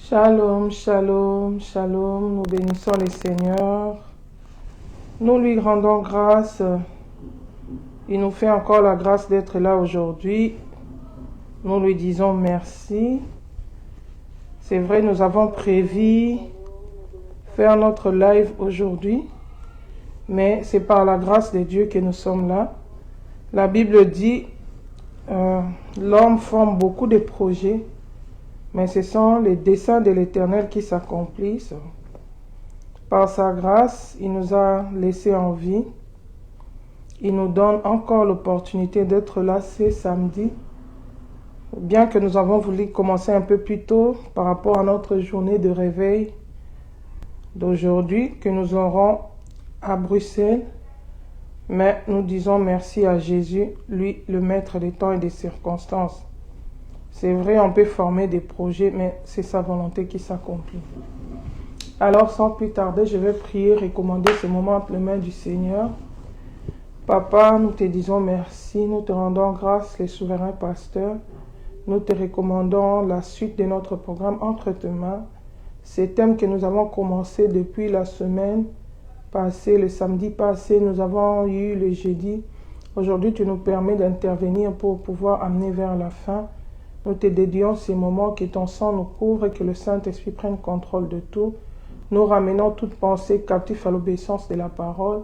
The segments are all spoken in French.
Shalom, shalom, shalom. Nous bénissons le Seigneur. Nous lui rendons grâce. Il nous fait encore la grâce d'être là aujourd'hui. Nous lui disons merci. C'est vrai, nous avons prévu faire notre live aujourd'hui, mais c'est par la grâce de Dieu que nous sommes là. La Bible dit, l'homme forme beaucoup de projets, mais ce sont les desseins de l'Éternel qui s'accomplissent. Par sa grâce, il nous a laissés en vie. Il nous donne encore l'opportunité d'être là ce samedi. Bien que nous avons voulu commencer un peu plus tôt par rapport à notre journée de réveil d'aujourd'hui que nous aurons à Bruxelles. Mais nous disons merci à Jésus, lui, le maître des temps et des circonstances. C'est vrai, on peut former des projets, mais c'est sa volonté qui s'accomplit. Alors, sans plus tarder, je vais prier, recommander ce moment entre les mains du Seigneur. Papa, nous te disons merci, nous te rendons grâce, les souverains pasteurs. Nous te recommandons la suite de notre programme entre tes mains. Ces thèmes que nous avons commencé depuis la semaine passée, le samedi passé, nous avons eu le jeudi. Aujourd'hui, tu nous permets d'intervenir pour pouvoir amener vers la fin. Nous te dédions ces moments, que ton sang nous couvre et que le Saint-Esprit prenne contrôle de tout. Nous ramenons toute pensée captive à l'obéissance de la parole.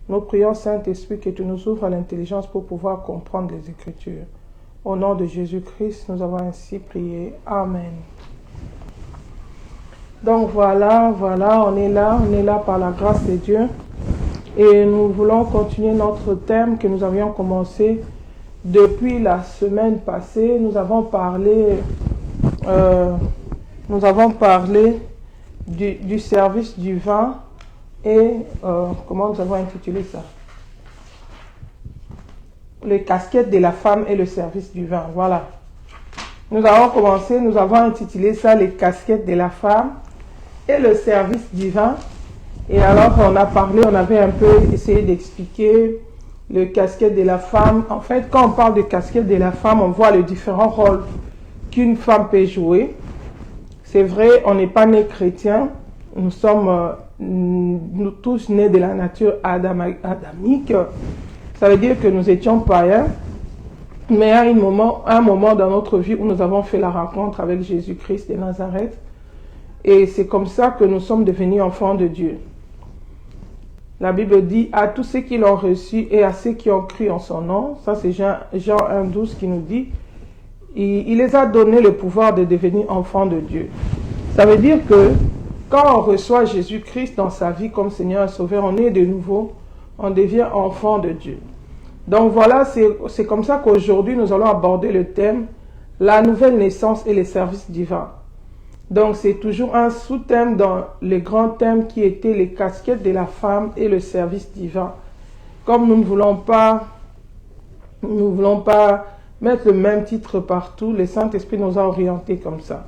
Nous prions, Saint-Esprit, que tu nous ouvres l'intelligence pour pouvoir comprendre les Écritures. Au nom de Jésus-Christ, nous avons ainsi prié. Amen. Donc voilà, on est là par la grâce de Dieu. Et nous voulons continuer notre thème que nous avions commencé depuis la semaine passée. Nous avons parlé du service du vin et comment nous avons intitulé ça? Les casquettes de la femme et le service du vin. Voilà. Nous avons intitulé ça les casquettes de la femme et le service du vin. Et alors on avait un peu essayé d'expliquer le casquette de la femme. En fait, quand on parle de casquette de la femme, on voit les différents rôles qu'une femme peut jouer. C'est vrai, on n'est pas nés chrétiens. Nous sommes nous tous nés de la nature adamique. Ça veut dire que nous étions païens. Mais à un moment dans notre vie où nous avons fait la rencontre avec Jésus-Christ de Nazareth. Et c'est comme ça que nous sommes devenus enfants de Dieu. La Bible dit à tous ceux qui l'ont reçu et à ceux qui ont cru en son nom, ça c'est Jean 1,12 qui nous dit, il les a donné le pouvoir de devenir enfants de Dieu. Ça veut dire que quand on reçoit Jésus-Christ dans sa vie comme Seigneur et Sauveur, on est de nouveau, on devient enfant de Dieu. Donc voilà, c'est comme ça qu'aujourd'hui nous allons aborder le thème, la nouvelle naissance et les services divins. Donc c'est toujours un sous-thème dans les grands thèmes qui étaient les casquettes de la femme et le service divin. Comme nous ne voulons pas mettre le même titre partout, le Saint-Esprit nous a orientés comme ça.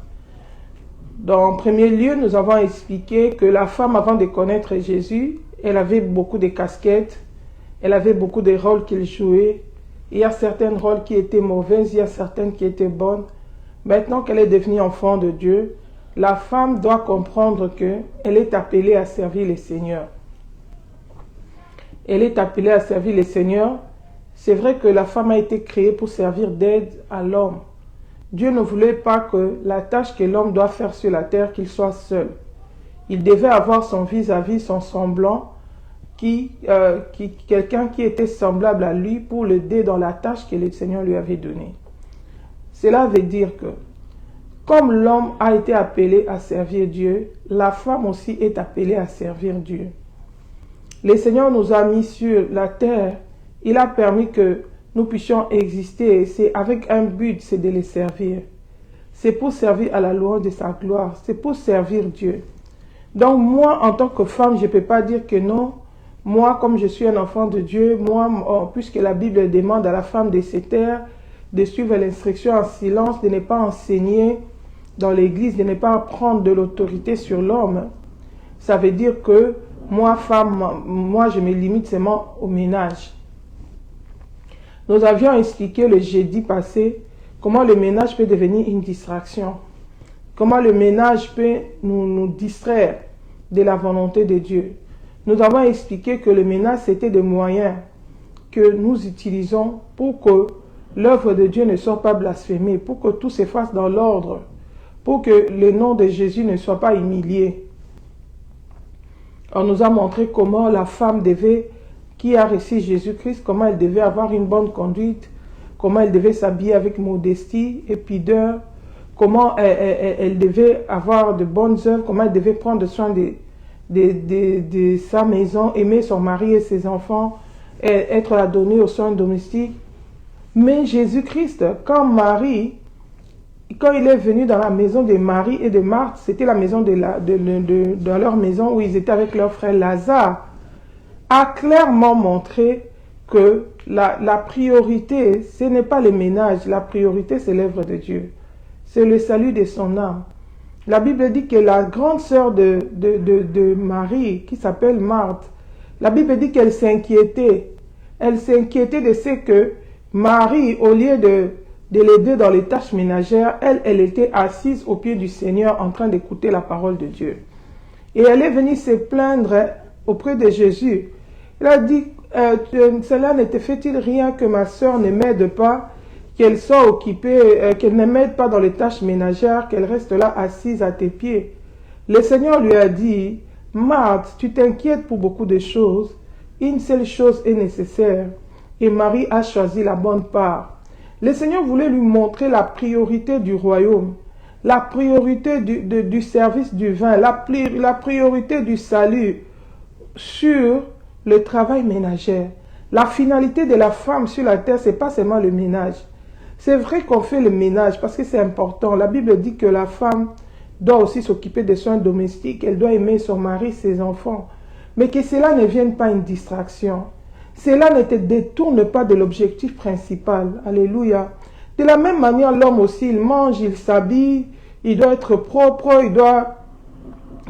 Dans le premier lieu, nous avons expliqué que la femme, avant de connaître Jésus, elle avait beaucoup de casquettes, elle avait beaucoup de rôles qu'elle jouait. Il y a certains rôles qui étaient mauvais, il y a certaines qui étaient bonnes. Maintenant qu'elle est devenue enfant de Dieu, la femme doit comprendre qu'elle est appelée à servir le Seigneur. Elle est appelée à servir le Seigneur. C'est vrai que la femme a été créée pour servir d'aide à l'homme. Dieu ne voulait pas que la tâche que l'homme doit faire sur la terre, qu'il soit seul. Il devait avoir son vis-à-vis, son semblant, quelqu'un qui était semblable à lui pour l'aider dans la tâche que le Seigneur lui avait donnée. Cela veut dire que comme l'homme a été appelé à servir Dieu, la femme aussi est appelée à servir Dieu. Le Seigneur nous a mis sur la terre. Il a permis que nous puissions exister. Et c'est avec un but, c'est de les servir. C'est pour servir à la louange de sa gloire. C'est pour servir Dieu. Donc moi, en tant que femme, je ne peux pas dire que non. Moi, comme je suis un enfant de Dieu, puisque la Bible demande à la femme de se taire, de suivre l'instruction en silence, de ne pas enseigner dans l'église, de ne pas prendre de l'autorité sur l'homme. Ça veut dire que moi, femme, je me limite seulement au ménage. Nous avions expliqué le jeudi passé comment le ménage peut devenir une distraction. comment le ménage peut nous distraire de la volonté de Dieu. Nous avons expliqué que le ménage, c'était des moyens que nous utilisons pour que l'œuvre de Dieu ne soit pas blasphémée, pour que tout se fasse dans l'ordre, pour que le nom de Jésus ne soit pas humilié. On nous a montré comment la femme qui a reçu Jésus-Christ, comment elle devait avoir une bonne conduite, comment elle devait s'habiller avec modestie et pudeur, comment elle devait avoir de bonnes œuvres, comment elle devait prendre soin de sa maison, aimer son mari et ses enfants, être adonnée aux soins domestiques. Mais Jésus-Christ, quand il est venu dans la maison de Marie et de Marthe, c'était la maison dans leur maison où ils étaient avec leur frère Lazare, a clairement montré que la priorité, ce n'est pas le ménage, la priorité c'est l'œuvre de Dieu. C'est le salut de son âme. La Bible dit que la grande sœur de Marie, qui s'appelle Marthe, la Bible dit qu'elle s'inquiétait. Elle s'inquiétait de ce que Marie, au lieu de l'aider dans les tâches ménagères, elle était assise au pied du Seigneur en train d'écouter la parole de Dieu. Et elle est venue se plaindre auprès de Jésus. Elle a dit, cela ne te fait-il rien que ma sœur ne m'aide pas, qu'elle soit occupée, qu'elle ne m'aide pas dans les tâches ménagères, qu'elle reste là assise à tes pieds. Le Seigneur lui a dit, Marthe, tu t'inquiètes pour beaucoup de choses, une seule chose est nécessaire, et Marie a choisi la bonne part. Le Seigneur voulait lui montrer la priorité du royaume, la priorité du service du vin, la priorité du salut sur le travail ménager. La finalité de la femme sur la terre, ce n'est pas seulement le ménage. C'est vrai qu'on fait le ménage parce que c'est important. La Bible dit que la femme doit aussi s'occuper des soins domestiques, elle doit aimer son mari, ses enfants. Mais que cela ne vienne pas une distraction. Cela ne te détourne pas de l'objectif principal. Alléluia. De la même manière, l'homme aussi, il mange, il s'habille, il doit être propre, il doit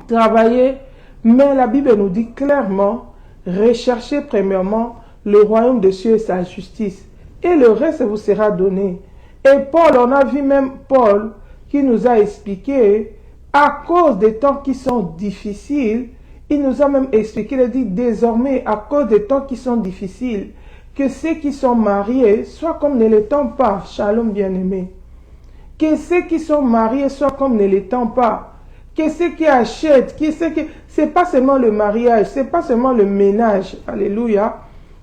travailler. Mais la Bible nous dit clairement, recherchez premièrement le royaume des cieux et sa justice. Et le reste vous sera donné. Et Paul, on a vu même Paul qui nous a expliqué, à cause des temps qui sont difficiles, il nous a même expliqué, il a dit désormais, à cause des temps qui sont difficiles, que ceux qui sont mariés soient comme ne l'étant pas. Shalom bien-aimé. Que ceux qui sont mariés soient comme ne l'étant pas. Que ceux qui achètent, c'est pas seulement le mariage, c'est pas seulement le ménage. Alléluia.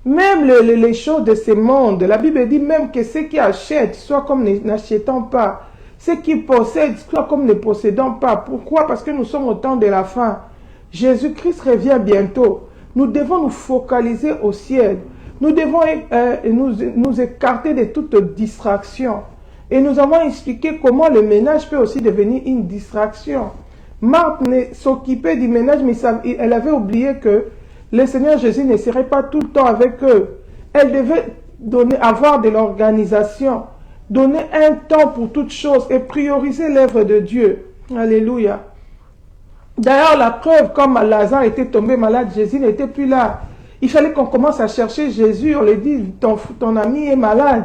Même les choses de ce monde, la Bible dit même que ceux qui achètent soient comme n'achetant pas. Ceux qui possèdent soient comme ne possédant pas. Pourquoi? Parce que nous sommes au temps de la fin. Jésus-Christ revient bientôt. Nous devons nous focaliser au ciel. Nous devons nous écarter de toute distraction. Et nous avons expliqué comment le ménage peut aussi devenir une distraction. Marthe s'occupait du ménage, mais elle avait oublié que le Seigneur Jésus ne serait pas tout le temps avec eux. Elle devait avoir de l'organisation, donner un temps pour toutes choses et prioriser l'œuvre de Dieu. Alléluia. D'ailleurs, la preuve, comme Lazare était tombé malade, Jésus n'était plus là. Il fallait qu'on commence à chercher Jésus. On lui dit, ton ami est malade.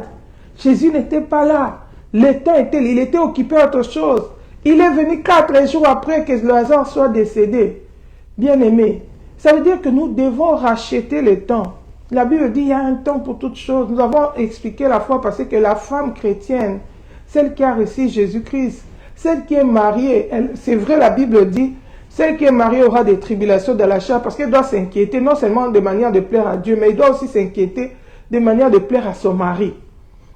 Jésus n'était pas là. Le temps il était occupé à autre chose. Il est venu 4 jours après que Lazare soit décédé. Bien-aimé, ça veut dire que nous devons racheter le temps. La Bible dit qu'il y a un temps pour toutes choses. Nous avons expliqué la fois passée que la femme chrétienne, celle qui a reçu Jésus-Christ, celle qui est mariée, c'est vrai, la Bible dit, celle qui est mariée aura des tribulations de la chair parce qu'elle doit s'inquiéter, non seulement de manière de plaire à Dieu, mais elle doit aussi s'inquiéter de manière de plaire à son mari.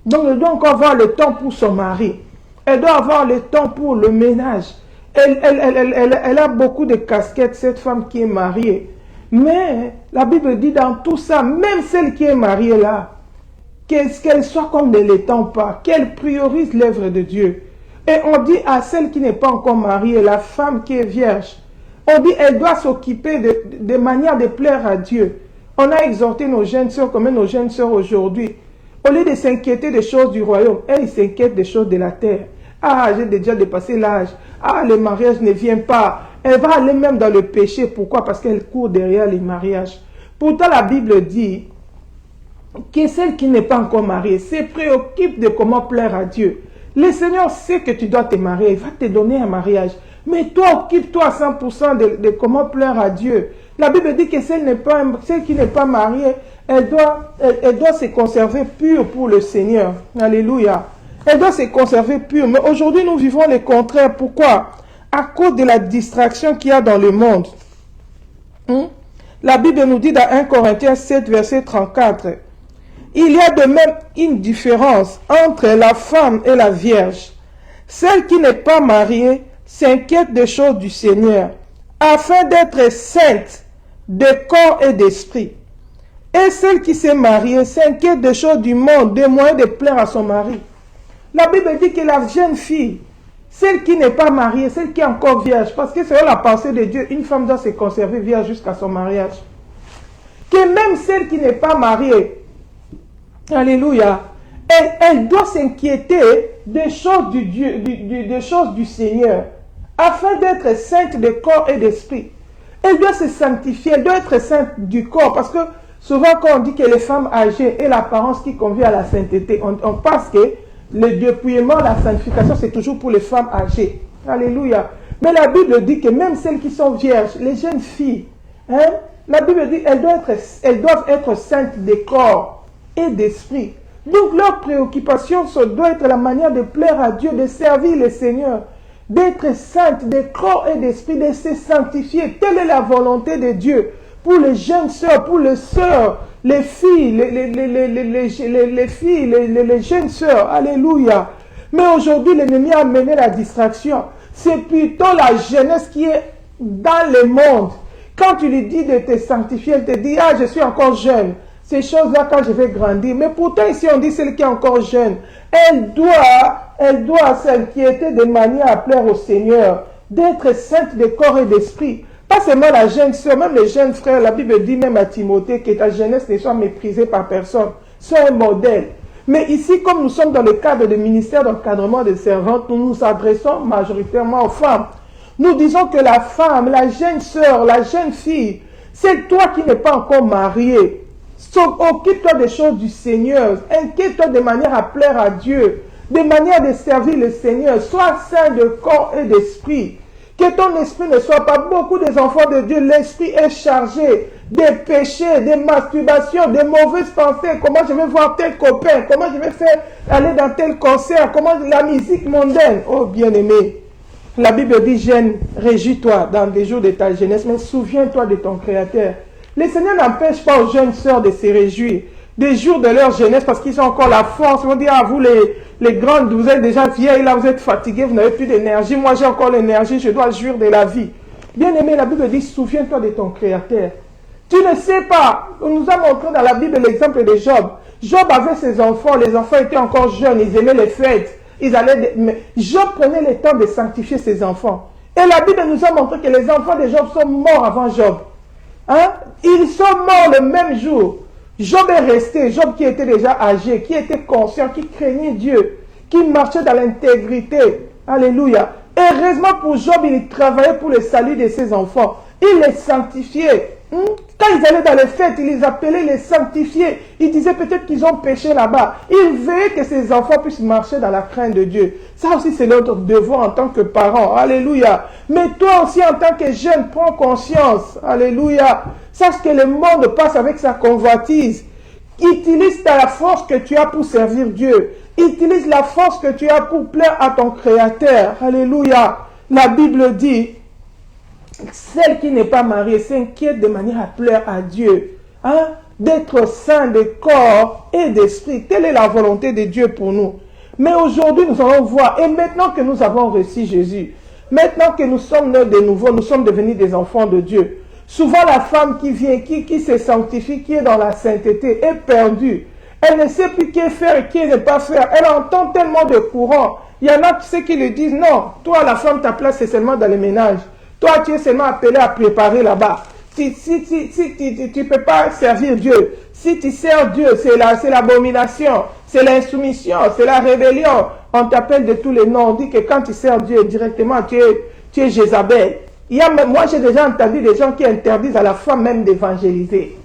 Donc elle doit encore avoir le temps pour son mari. Elle doit avoir le temps pour le ménage. Elle a beaucoup de casquettes, cette femme qui est mariée. Mais la Bible dit dans tout ça, même celle qui est mariée là, qu'elle soit comme ne l'étant pas, qu'elle priorise l'œuvre de Dieu. Et on dit à celle qui n'est pas encore mariée, la femme qui est vierge, on dit elle doit s'occuper de manière de plaire à Dieu. On a exhorté nos jeunes sœurs comme nos jeunes sœurs aujourd'hui. Au lieu de s'inquiéter des choses du royaume, elles s'inquiètent des choses de la terre. Ah, j'ai déjà dépassé l'âge. Ah, le mariage ne vient pas. Elle va aller même dans le péché. Pourquoi? Parce qu'elle court derrière les mariages. Pourtant, la Bible dit que celle qui n'est pas encore mariée se préoccupe de comment plaire à Dieu. Le Seigneur sait que tu dois te marier, il va te donner un mariage. Mais toi, occupe-toi à 100% de comment plaire à Dieu. La Bible dit que celle qui n'est pas mariée, elle doit se conserver pure pour le Seigneur. Alléluia. Elle doit se conserver pure. Mais aujourd'hui, nous vivons le contraire. Pourquoi? À cause de la distraction qu'il y a dans le monde. La Bible nous dit dans 1 Corinthiens 7, verset 34, il y a de même une différence entre la femme et la vierge. Celle qui n'est pas mariée s'inquiète des choses du Seigneur, afin d'être sainte de corps et d'esprit. Et celle qui s'est mariée s'inquiète des choses du monde, des moyens de plaire à son mari. La Bible dit que la jeune fille, celle qui n'est pas mariée, celle qui est encore vierge, parce que selon la pensée de Dieu, une femme doit se conserver vierge jusqu'à son mariage. Que même celle qui n'est pas mariée, alléluia, elle doit s'inquiéter des choses des choses du Seigneur, afin d'être sainte de corps et d'esprit. Elle doit se sanctifier, elle doit être sainte du corps, parce que souvent quand on dit que les femmes âgées et l'apparence qui convient à la sainteté, on pense que le dépouillement, la sanctification, c'est toujours pour les femmes âgées. Alléluia. Mais la Bible dit que même celles qui sont vierges, les jeunes filles, la Bible dit qu'elles doivent être saintes de corps et d'esprit. Donc leur préoccupation, ça doit être la manière de plaire à Dieu, de servir le Seigneur, d'être sainte de corps et d'esprit, de se sanctifier. Telle est la volonté de Dieu pour les jeunes sœurs, pour les sœurs, les filles, les jeunes sœurs. Alléluia. Mais aujourd'hui, l'ennemi a amené la distraction. C'est plutôt la jeunesse qui est dans le monde. Quand tu lui dis de te sanctifier, elle te dit, ah, je suis encore jeune. Ces choses-là, quand je vais grandir. Mais pourtant, ici, on dit celle qui est encore jeune. Elle doit s'inquiéter de manière à plaire au Seigneur, d'être sainte de corps et d'esprit. Pas seulement la jeune sœur, même les jeunes frères. La Bible dit même à Timothée que ta jeunesse ne soit méprisée par personne. Sois un modèle. Mais ici, comme nous sommes dans le cadre du ministère d'encadrement des servantes, nous nous adressons majoritairement aux femmes. Nous disons que la femme, la jeune sœur, la jeune fille, c'est toi qui n'es pas encore mariée. Occupe-toi des choses du Seigneur. Inquiète-toi de manière à plaire à Dieu, de manière de servir le Seigneur. Sois saint de corps et d'esprit. Que ton esprit ne soit pas, beaucoup des enfants de Dieu, l'esprit est chargé des péchés, des masturbations, des mauvaises pensées. Comment je vais voir tel copain? Comment je vais faire aller dans tel concert? Comment la musique mondaine? Oh bien-aimé, la Bible dit, jeune, réjouis-toi dans les jours de ta jeunesse, mais souviens-toi de ton Créateur. Le Seigneur n'empêche pas aux jeunes sœurs de se réjouir des jours de leur jeunesse parce qu'ils ont encore la force. Ils vont dire, ah, vous les grandes, vous êtes déjà vieilles, là vous êtes fatigués, vous n'avez plus d'énergie. Moi j'ai encore l'énergie, je dois jouir de la vie. Bien aimé, la Bible dit, souviens-toi de ton Créateur. Tu ne sais pas, on nous a montré dans la Bible l'exemple de Job. Job avait ses enfants, les enfants étaient encore jeunes, ils aimaient les fêtes. Job prenait le temps de sanctifier ses enfants. Et la Bible nous a montré que les enfants de Job sont morts avant Job. Ils sont morts le même jour. Job est resté, Job qui était déjà âgé, qui était conscient, qui craignait Dieu, qui marchait dans l'intégrité. Alléluia. Heureusement pour Job, il travaillait pour le salut de ses enfants. Il les sanctifiait. Quand ils allaient dans les fêtes, il les appelait les sanctifiés. Il disait peut-être qu'ils ont péché là-bas. Il veillait que ses enfants puissent marcher dans la crainte de Dieu. Ça aussi, c'est notre devoir en tant que parents. Alléluia. Mais toi aussi, en tant que jeune, prends conscience. Alléluia. Sache que le monde passe avec sa convoitise. Utilise la force que tu as pour servir Dieu. Utilise la force que tu as pour plaire à ton Créateur. Alléluia. La Bible dit, celle qui n'est pas mariée s'inquiète de manière à plaire à Dieu, d'être saint de corps et d'esprit. Telle est la volonté de Dieu pour nous. Mais aujourd'hui, nous allons voir, et maintenant que nous avons reçu Jésus, maintenant que nous sommes nés de nouveau, nous sommes devenus des enfants de Dieu. Souvent, la femme qui vient, qui se sanctifie, qui est dans la sainteté, est perdue. Elle ne sait plus qui faire et qui ne pas faire. Elle entend tellement de courants. Il y en a qui lui disent, non, toi, la femme, ta place, c'est seulement dans les ménages. Toi, tu es seulement appelé à préparer là-bas. Tu ne peux pas servir Dieu. Si tu sers Dieu, c'est l'abomination, c'est l'insoumission, c'est la rébellion. On t'appelle de tous les noms. On dit que quand tu sers Dieu directement, tu es Jézabel. Moi, j'ai déjà entendu des gens qui interdisent à la femme même d'évangéliser.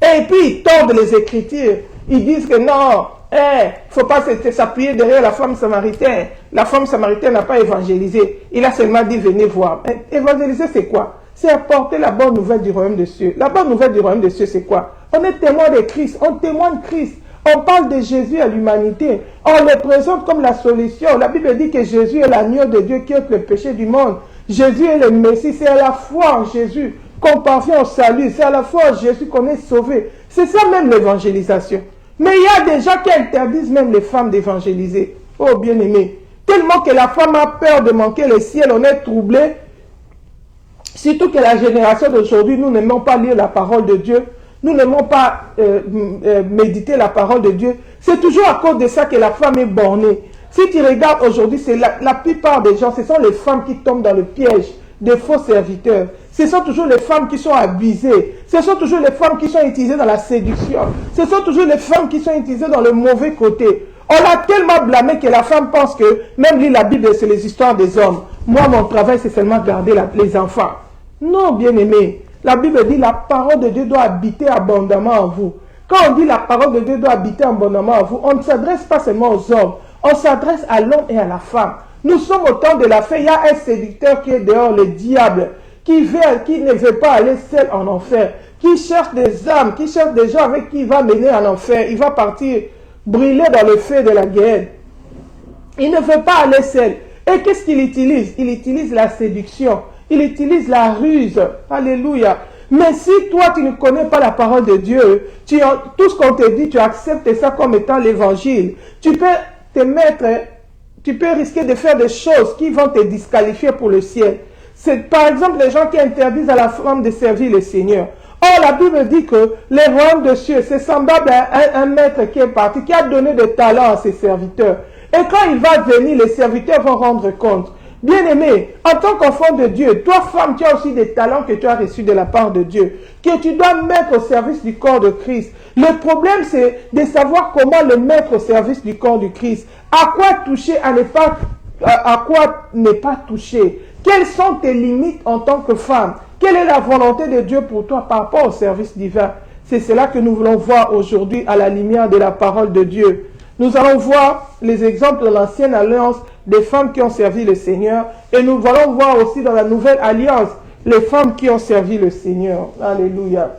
Et puis, ils tordent les Écritures. Ils disent que non, faut pas s'appuyer derrière la femme samaritaine. La femme samaritaine n'a pas évangélisé. Il a seulement dit, venez voir. Évangéliser, c'est quoi? C'est apporter la bonne nouvelle du royaume des cieux. La bonne nouvelle du royaume des cieux, c'est quoi? On est témoin de Christ. On témoigne Christ. On parle de Jésus à l'humanité. On le présente comme la solution. La Bible dit que Jésus est l'agneau de Dieu qui ôte le péché du monde. Jésus est le Messie. C'est à la foi en Jésus qu'on parvient au salut. C'est à la foi en Jésus qu'on est sauvé. C'est ça même l'évangélisation. Mais il y a des gens qui interdisent même les femmes d'évangéliser. Oh bien-aimé. Tellement que la femme a peur de manquer le ciel, on est troublé. Surtout que la génération d'aujourd'hui, nous n'aimons pas lire la parole de Dieu. Nous n'aimons pas méditer la parole de Dieu. C'est toujours à cause de ça que la femme est bornée. Si tu regardes aujourd'hui, c'est la plupart des gens, ce sont les femmes qui tombent dans le piège des faux serviteurs. Ce sont toujours les femmes qui sont abusées. Ce sont toujours les femmes qui sont utilisées dans la séduction. Ce sont toujours les femmes qui sont utilisées dans le mauvais côté. On l'a tellement blâmé que la femme pense que même lire la Bible, c'est les histoires des hommes. Moi, mon travail, c'est seulement garder les enfants. Non, bien-aimé. La Bible dit la parole de Dieu doit habiter abondamment en vous. Quand on dit la parole de Dieu doit habiter abondamment en vous, on ne s'adresse pas seulement aux hommes. On s'adresse à l'homme et à la femme. Nous sommes au temps de la fin. Il y a un séducteur qui est dehors, le diable, qui ne veut pas aller seul en enfer, qui cherche des âmes, qui cherche des gens avec qui il va mener en enfer. Il va partir brûler dans le feu de la guerre. Il ne veut pas aller seul. Et qu'est-ce qu'il utilise? Il utilise la séduction. Il utilise la ruse. Alléluia. Mais si toi, tu ne connais pas la parole de Dieu, tout ce qu'on te dit, tu acceptes ça comme étant l'évangile. Tu peux risquer de faire des choses qui vont te disqualifier pour le ciel. C'est par exemple les gens qui interdisent à la femme de servir le Seigneur. Or, la Bible dit que les royaumes de cieux, c'est semblable à un maître qui est parti, qui a donné des talents à ses serviteurs. Et quand il va venir, les serviteurs vont rendre compte. Bien-aimé, en tant qu'enfant de Dieu, toi femme, tu as aussi des talents que tu as reçus de la part de Dieu, que tu dois mettre au service du corps de Christ. Le problème, c'est de savoir comment le mettre au service du corps du Christ. À quoi toucher, à quoi ne pas toucher. Quelles sont tes limites en tant que femme? Quelle est la volonté de Dieu pour toi par rapport au service divin? C'est cela que nous voulons voir aujourd'hui à la lumière de la parole de Dieu. Nous allons voir les exemples de l'ancienne alliance des femmes qui ont servi le Seigneur. Et nous allons voir aussi dans la nouvelle alliance les femmes qui ont servi le Seigneur. Alléluia.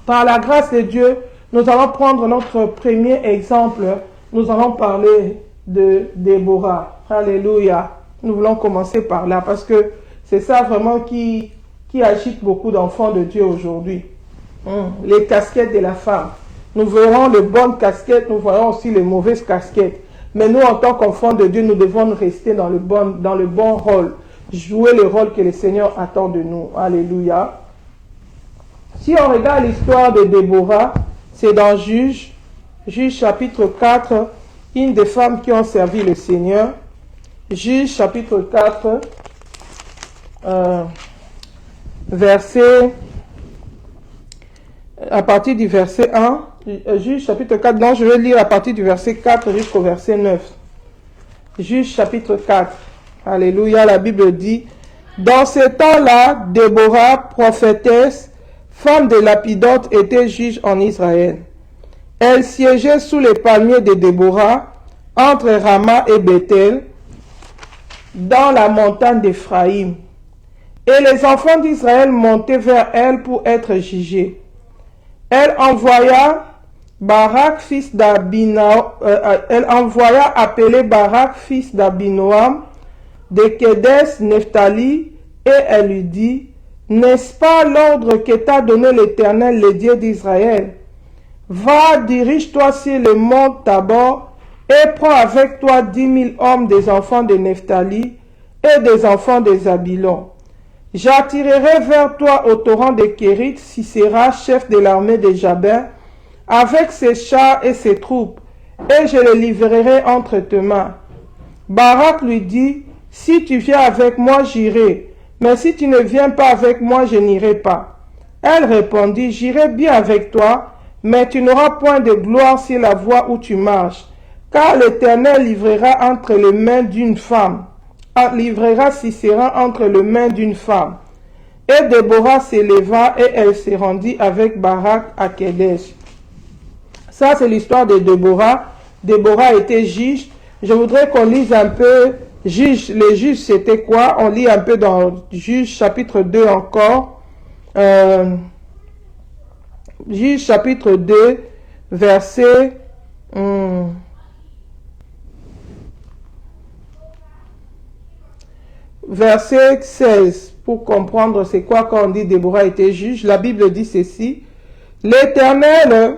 Par la grâce de Dieu, nous allons prendre notre premier exemple. Nous allons parler de Déborah. Alléluia. Nous voulons commencer par là parce que c'est ça vraiment qui agite beaucoup d'enfants de Dieu aujourd'hui. Les casquettes de la femme. Nous verrons les bonnes casquettes, nous verrons aussi les mauvaises casquettes. Mais nous, en tant qu'enfants de Dieu, nous devons rester dans le bon rôle. Jouer le rôle que le Seigneur attend de nous. Alléluia. Si on regarde l'histoire de Déborah, c'est dans Juge chapitre 4, une des femmes qui ont servi le Seigneur. Juge chapitre 4, à partir du verset 1. Juge chapitre 4, donc je vais lire à partir du verset 4 jusqu'au verset 9. Juge chapitre 4. Alléluia, la Bible dit: dans ce temps-là, Déborah, prophétesse, femme de Lapidote, était juge en Israël. Elle siégeait sous les palmiers de Déborah, entre Rama et Bethel, dans la montagne d'Éphraïm. Et les enfants d'Israël montaient vers elle pour être jugés. Elle envoya appeler Barak, fils d'Abinoam, de Kedes, Nephtali, et elle lui dit: n'est-ce pas l'ordre que t'a donné l'Éternel, le Dieu d'Israël? Va, dirige-toi sur le mont Tabor, et prends avec toi 10 000 hommes des enfants de Nephtali et des enfants de Zabilon. J'attirerai vers toi au torrent de Kérit Sisera, chef de l'armée de Jabin, avec ses chars et ses troupes, et je le livrerai entre tes mains. Barak lui dit: si tu viens avec moi, j'irai, mais si tu ne viens pas avec moi, je n'irai pas. Elle répondit: j'irai bien avec toi, mais tu n'auras point de gloire sur la voie où tu marches, car l'Éternel livrera entre les mains d'une femme. Livrera Sisera entre les mains d'une femme. Et Déborah s'éleva et elle se rendit avec Barak à Kedesh. Ça, c'est l'histoire de Déborah. Déborah était juge. Je voudrais qu'on lise un peu juge. Les juges, c'était quoi? On lit un peu dans Juge chapitre 2 encore. Juge chapitre 2, verset... verset 16, pour comprendre c'est quoi quand on dit Déborah était juge. La Bible dit ceci: l'Éternel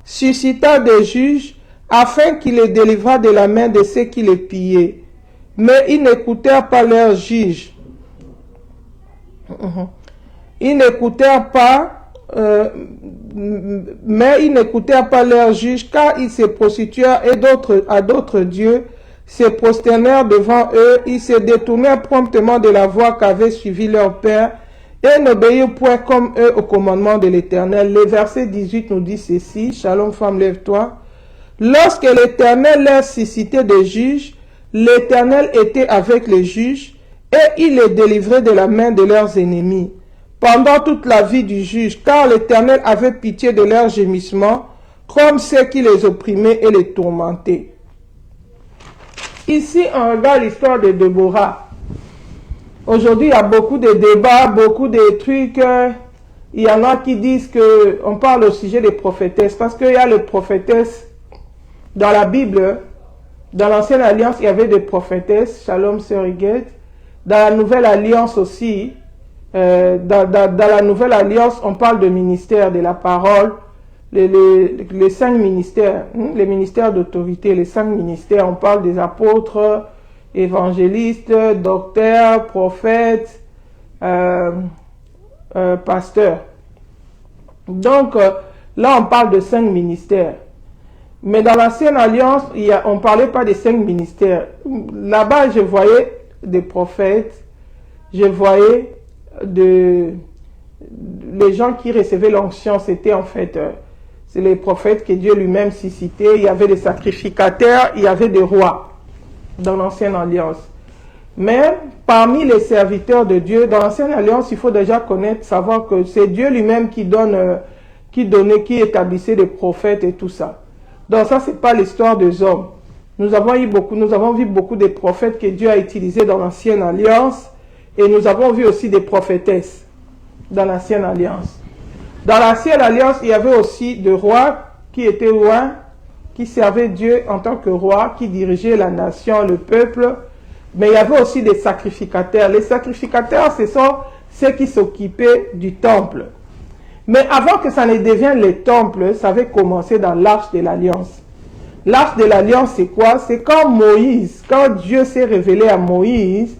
suscita des juges afin qu'il les délivrât de la main de ceux qui les pillaient. Mais ils n'écoutèrent pas leurs juges. Ils n'écoutèrent pas, leurs juges, car ils se prostituèrent à d'autres dieux, se prosternèrent devant eux, ils se détournèrent promptement de la voie qu'avait suivi leur père, et n'obéirent point comme eux au commandement de l'Éternel. Le verset 18 nous dit ceci. Shalom, femme, lève-toi. Lorsque l'Éternel leur suscitait des juges, l'Éternel était avec les juges, et il les délivrait de la main de leurs ennemis pendant toute la vie du juge, car l'Éternel avait pitié de leurs gémissements, comme ceux qui les opprimaient et les tourmentaient. Ici, on regarde l'histoire de Déborah. Aujourd'hui, il y a beaucoup de débats, beaucoup de trucs. Il y en a qui disent qu'on parle au sujet des prophétesses, parce qu'il y a les prophétesses dans la Bible. Dans l'Ancienne Alliance, il y avait des prophétesses. Shalom, sœur Higuette. Dans la Nouvelle Alliance aussi, dans la Nouvelle Alliance, on parle de ministère de la parole, les 5 ministères, les ministères d'autorité, les 5 ministères, on parle des apôtres, évangélistes, docteurs, prophètes, pasteurs. Donc, là, on parle de 5 ministères. Mais dans l'Ancienne Alliance, on ne parlait pas des 5 ministères. Là-bas, je voyais des prophètes, je voyais les gens qui recevaient l'onction, c'était en fait, c'est les prophètes que Dieu lui-même suscitait. Il y avait des sacrificateurs, il y avait des rois dans l'Ancienne Alliance. Mais parmi les serviteurs de Dieu, dans l'Ancienne Alliance, il faut déjà connaître, savoir que c'est Dieu lui-même qui établissait des prophètes et tout ça. Donc ça, c'est pas l'histoire des hommes. Nous avons vu beaucoup de prophètes que Dieu a utilisés dans l'Ancienne Alliance, et nous avons vu aussi des prophétesses dans l'Ancienne Alliance. Dans l'Ancienne Alliance, il y avait aussi des rois qui étaient rois, qui servaient Dieu en tant que roi, qui dirigeaient la nation, le peuple. Mais il y avait aussi des sacrificateurs. Les sacrificateurs, ce sont ceux qui s'occupaient du temple. Mais avant que ça ne devienne le temple, ça avait commencé dans l'Arche de l'Alliance. L'Arche de l'Alliance, c'est quoi? C'est quand Dieu s'est révélé à Moïse,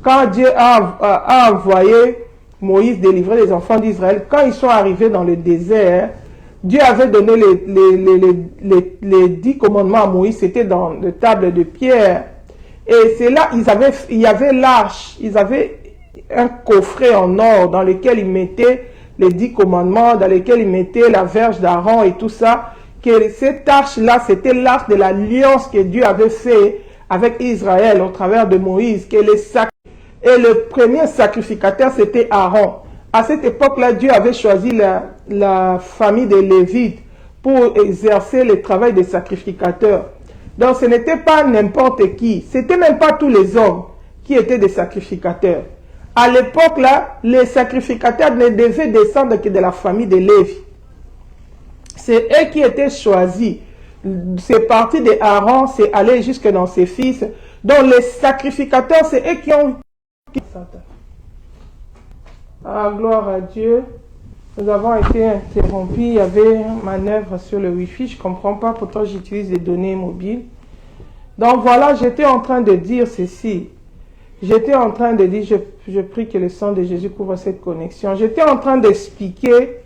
quand Dieu a envoyé Moïse délivrer les enfants d'Israël, quand ils sont arrivés dans le désert, Dieu avait donné les 10 commandements à Moïse, c'était dans les tables de pierre. Et c'est là, il y avait l'arche, ils avaient un coffret en or dans lequel ils mettaient les 10 commandements, dans lequel ils mettaient la verge d'Aaron et tout ça. Que cette arche-là, c'était l'arche de l'alliance que Dieu avait fait avec Israël au travers de Moïse. Et le premier sacrificateur, c'était Aaron. À cette époque-là, Dieu avait choisi la famille des Lévites pour exercer le travail des sacrificateurs. Donc ce n'était pas n'importe qui, c'était même pas tous les hommes qui étaient des sacrificateurs. À l'époque-là, les sacrificateurs ne devaient descendre que de la famille de Lévi. C'est eux qui étaient choisis. C'est parti de Aaron, c'est allé jusque dans ses fils. Donc les sacrificateurs, c'est eux qui ont... Ah, gloire à Dieu. Nous avons été interrompus. Il y avait une manœuvre sur le Wi-Fi. Je ne comprends pas pourtant j'utilise des données mobiles. Donc voilà, j'étais en train de dire ceci. J'étais en train de dire, je prie que le sang de Jésus couvre cette connexion. J'étais en train d'expliquer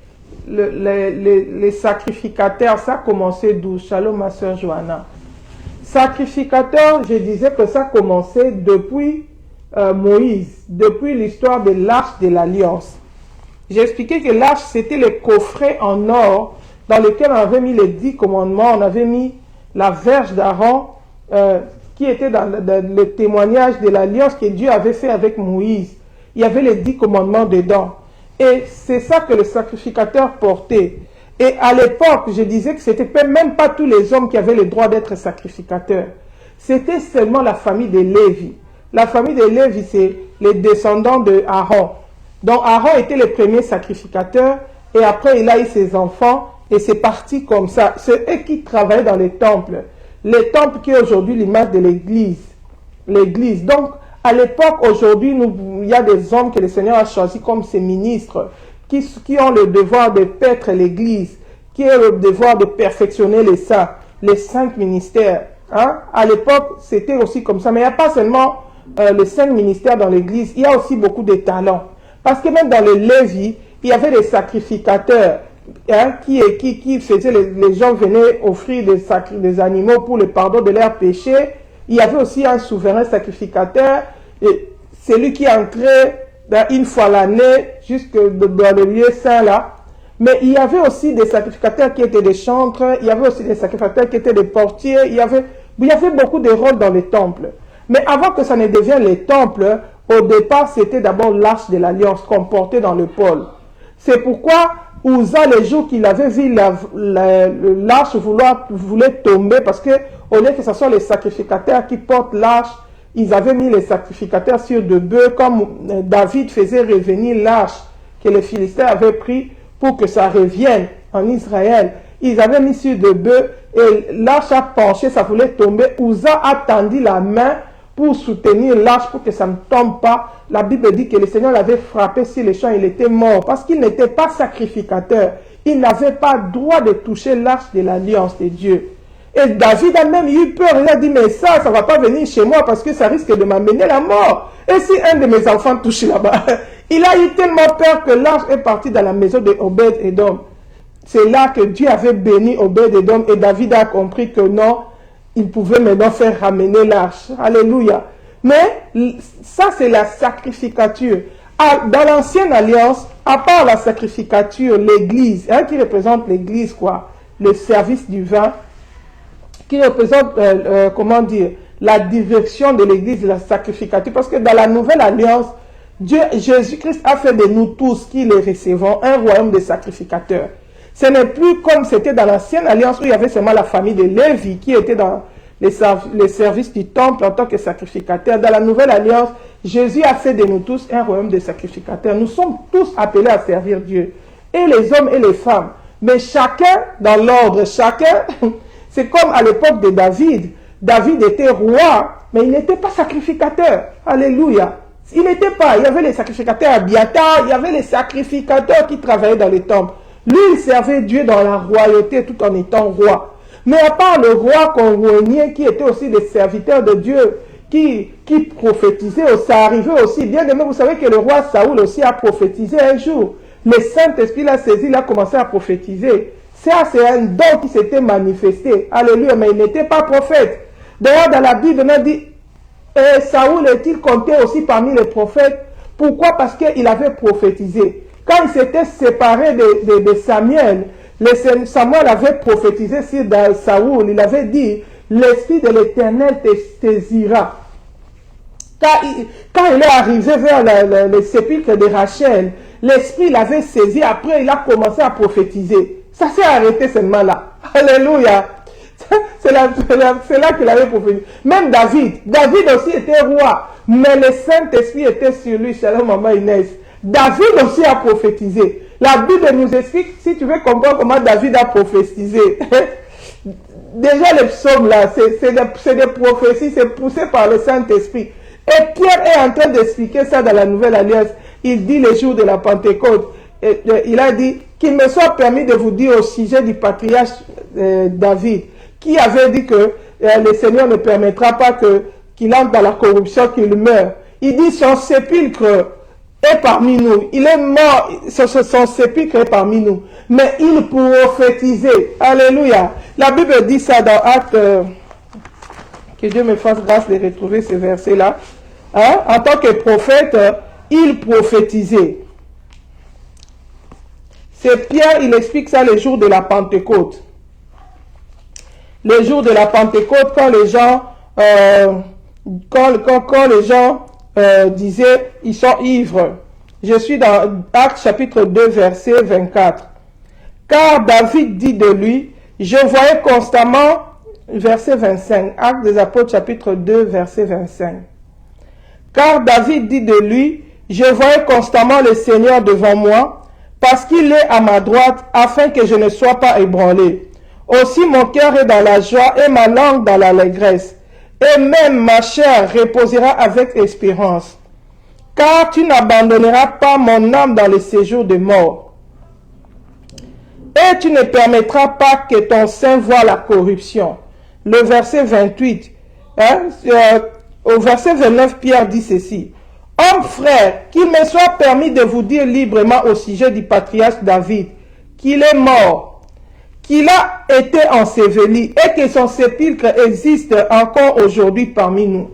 les sacrificateurs. Ça a commencé d'où? Shalom, ma soeur Johanna. Sacrificateurs, je disais que ça a commencé depuis Moïse, depuis l'histoire de l'arche de l'alliance. J'ai expliqué que l'arche, c'était le coffret en or dans lequel on avait mis les 10 commandements, on avait mis la verge d'Aaron, qui était dans le témoignage de l'alliance que Dieu avait fait avec Moïse. Il y avait les 10 commandements dedans. Et c'est ça que le sacrificateur portait. Et à l'époque, je disais que c'était même pas tous les hommes qui avaient le droit d'être sacrificateurs. C'était seulement la famille de Lévi. La famille de Lévi, c'est les descendants de Aaron. Donc Aaron était le premier sacrificateur et après il a eu ses enfants et c'est parti comme ça. C'est eux qui travaillaient dans les temples. Les temples qui est aujourd'hui l'image de l'église. L'église. Donc à l'époque, aujourd'hui, il y a des hommes que le Seigneur a choisis comme ses ministres qui ont le devoir de paître l'église, qui ont le devoir de perfectionner les saints, les 5 ministères. Hein? À l'époque, c'était aussi comme ça. Mais il n'y a pas seulement les 5 ministères dans l'église, il y a aussi beaucoup de talents. Parce que même dans le Lévi, il y avait des sacrificateurs hein, qui faisaient, les gens venaient offrir des animaux pour le pardon de leurs péchés. Il y avait aussi un souverain sacrificateur, et c'est lui qui entrait une fois l'année jusque dans le lieu saint là. Mais il y avait aussi des sacrificateurs qui étaient des chantres, il y avait aussi des sacrificateurs qui étaient des portiers, il y avait beaucoup de rôles dans les temples. Mais avant que ça ne devienne les temples, au départ, c'était d'abord l'arche de l'alliance qu'on portait dans le pôle. C'est pourquoi Uza, les jours qu'il avait vu l'arche voulait tomber, parce que au lieu que ce soit les sacrificateurs qui portent l'arche, ils avaient mis les sacrificateurs sur de bœufs, comme David faisait revenir l'arche que les Philistins avaient pris pour que ça revienne en Israël. Ils avaient mis sur de bœufs et l'arche a penché, ça voulait tomber. Uza a tendu la main pour soutenir l'arche, pour que ça ne tombe pas. La Bible dit que le Seigneur l'avait frappé sur les champs, il était mort, parce qu'il n'était pas sacrificateur. Il n'avait pas droit de toucher l'arche de l'alliance de Dieu. Et David a même eu peur, il a dit, mais ça ne va pas venir chez moi, parce que ça risque de m'amener la mort. Et si un de mes enfants touche là-bas, il a eu tellement peur que l'arche est partie dans la maison de Obed-Edom. C'est là que Dieu avait béni Obed-Edom, et David a compris que non, il pouvait maintenant faire ramener l'arche. Alléluia. Mais ça, c'est la sacrificature. Dans l'ancienne alliance, à part la sacrificature, l'église, hein, qui représente l'église, quoi, le service du vin, qui représente, comment dire, la direction de l'église, la sacrificature. Parce que dans la nouvelle alliance, Jésus-Christ a fait de nous tous qui les recevons un royaume de sacrificateurs. Ce n'est plus comme c'était dans l'ancienne alliance où il y avait seulement la famille de Lévi qui était dans les services du temple en tant que sacrificateur. Dans la nouvelle alliance, Jésus a fait de nous tous un royaume de sacrificateurs. Nous sommes tous appelés à servir Dieu, et les hommes et les femmes. Mais chacun dans l'ordre, chacun, c'est comme à l'époque de David. David était roi, mais il n'était pas sacrificateur. Alléluia. Il n'était pas. Il y avait les sacrificateurs Abiatar, il y avait les sacrificateurs qui travaillaient dans les temples. Lui, il servait Dieu dans la royauté tout en étant roi. Mais à part le roi qu'on régnait, qui était aussi des serviteurs de Dieu, qui prophétisaient, ça arrivait aussi. Bien aimé, vous savez que le roi Saoul aussi a prophétisé un jour. Le Saint-Esprit l'a saisi, il a commencé à prophétiser. Ça, c'est un don qui s'était manifesté. Alléluia, mais il n'était pas prophète. D'ailleurs, dans la Bible, on a dit, Saoul est-il compté aussi parmi les prophètes? Pourquoi? Parce qu'il avait prophétisé. Quand il s'était séparé de Samuel, Samuel avait prophétisé sur Saoul. Il avait dit, l'Esprit de l'Éternel te saisira. Quand il est arrivé vers le sépulcre de Rachel, l'Esprit l'avait saisi. Après, il a commencé à prophétiser. Ça s'est arrêté seulement là. Alléluia. C'est là qu'il avait prophétisé. Même David aussi était roi, mais le Saint-Esprit était sur lui. Shalom, maman Inès. David aussi a prophétisé. La Bible nous explique, si tu veux comprendre comment David a prophétisé. Déjà les psaumes là, c'est des prophéties, c'est poussé par le Saint-Esprit. Et Pierre est en train d'expliquer ça dans la Nouvelle Alliance. Il dit les jours de la Pentecôte. Il a dit qu'il me soit permis de vous dire au sujet du patriarche David, qui avait dit que le Seigneur ne permettra pas qu'il entre dans la corruption, qu'il meure. Il dit son sépulcre est parmi nous. Il est mort, son sépulcre est parmi nous. Mais il prophétisait. Alléluia. La Bible dit ça dans Actes. Que Dieu me fasse grâce de retrouver ce verset-là. Hein? En tant que prophète, il prophétisait. C'est Pierre, il explique ça le jour de la Pentecôte. Le jour de la Pentecôte, quand les gens, disaient, ils sont ivres. Je suis dans Actes chapitre 2, verset 24. Car David dit de lui, je voyais constamment, verset 25, Actes des Apôtres chapitre 2, verset 25. Car David dit de lui, je voyais constamment le Seigneur devant moi, parce qu'il est à ma droite, afin que je ne sois pas ébranlé. Aussi mon cœur est dans la joie et ma langue dans l'allégresse. Et même ma chair reposera avec espérance. Car tu n'abandonneras pas mon âme dans le séjour de mort. Et tu ne permettras pas que ton sein voie la corruption. Le verset 28, au verset 29, Pierre dit ceci. Hommes frères, qu'il me soit permis de vous dire librement au sujet du patriarche David, qu'il est mort, qu'il a été enseveli et que son sépulcre existe encore aujourd'hui parmi nous.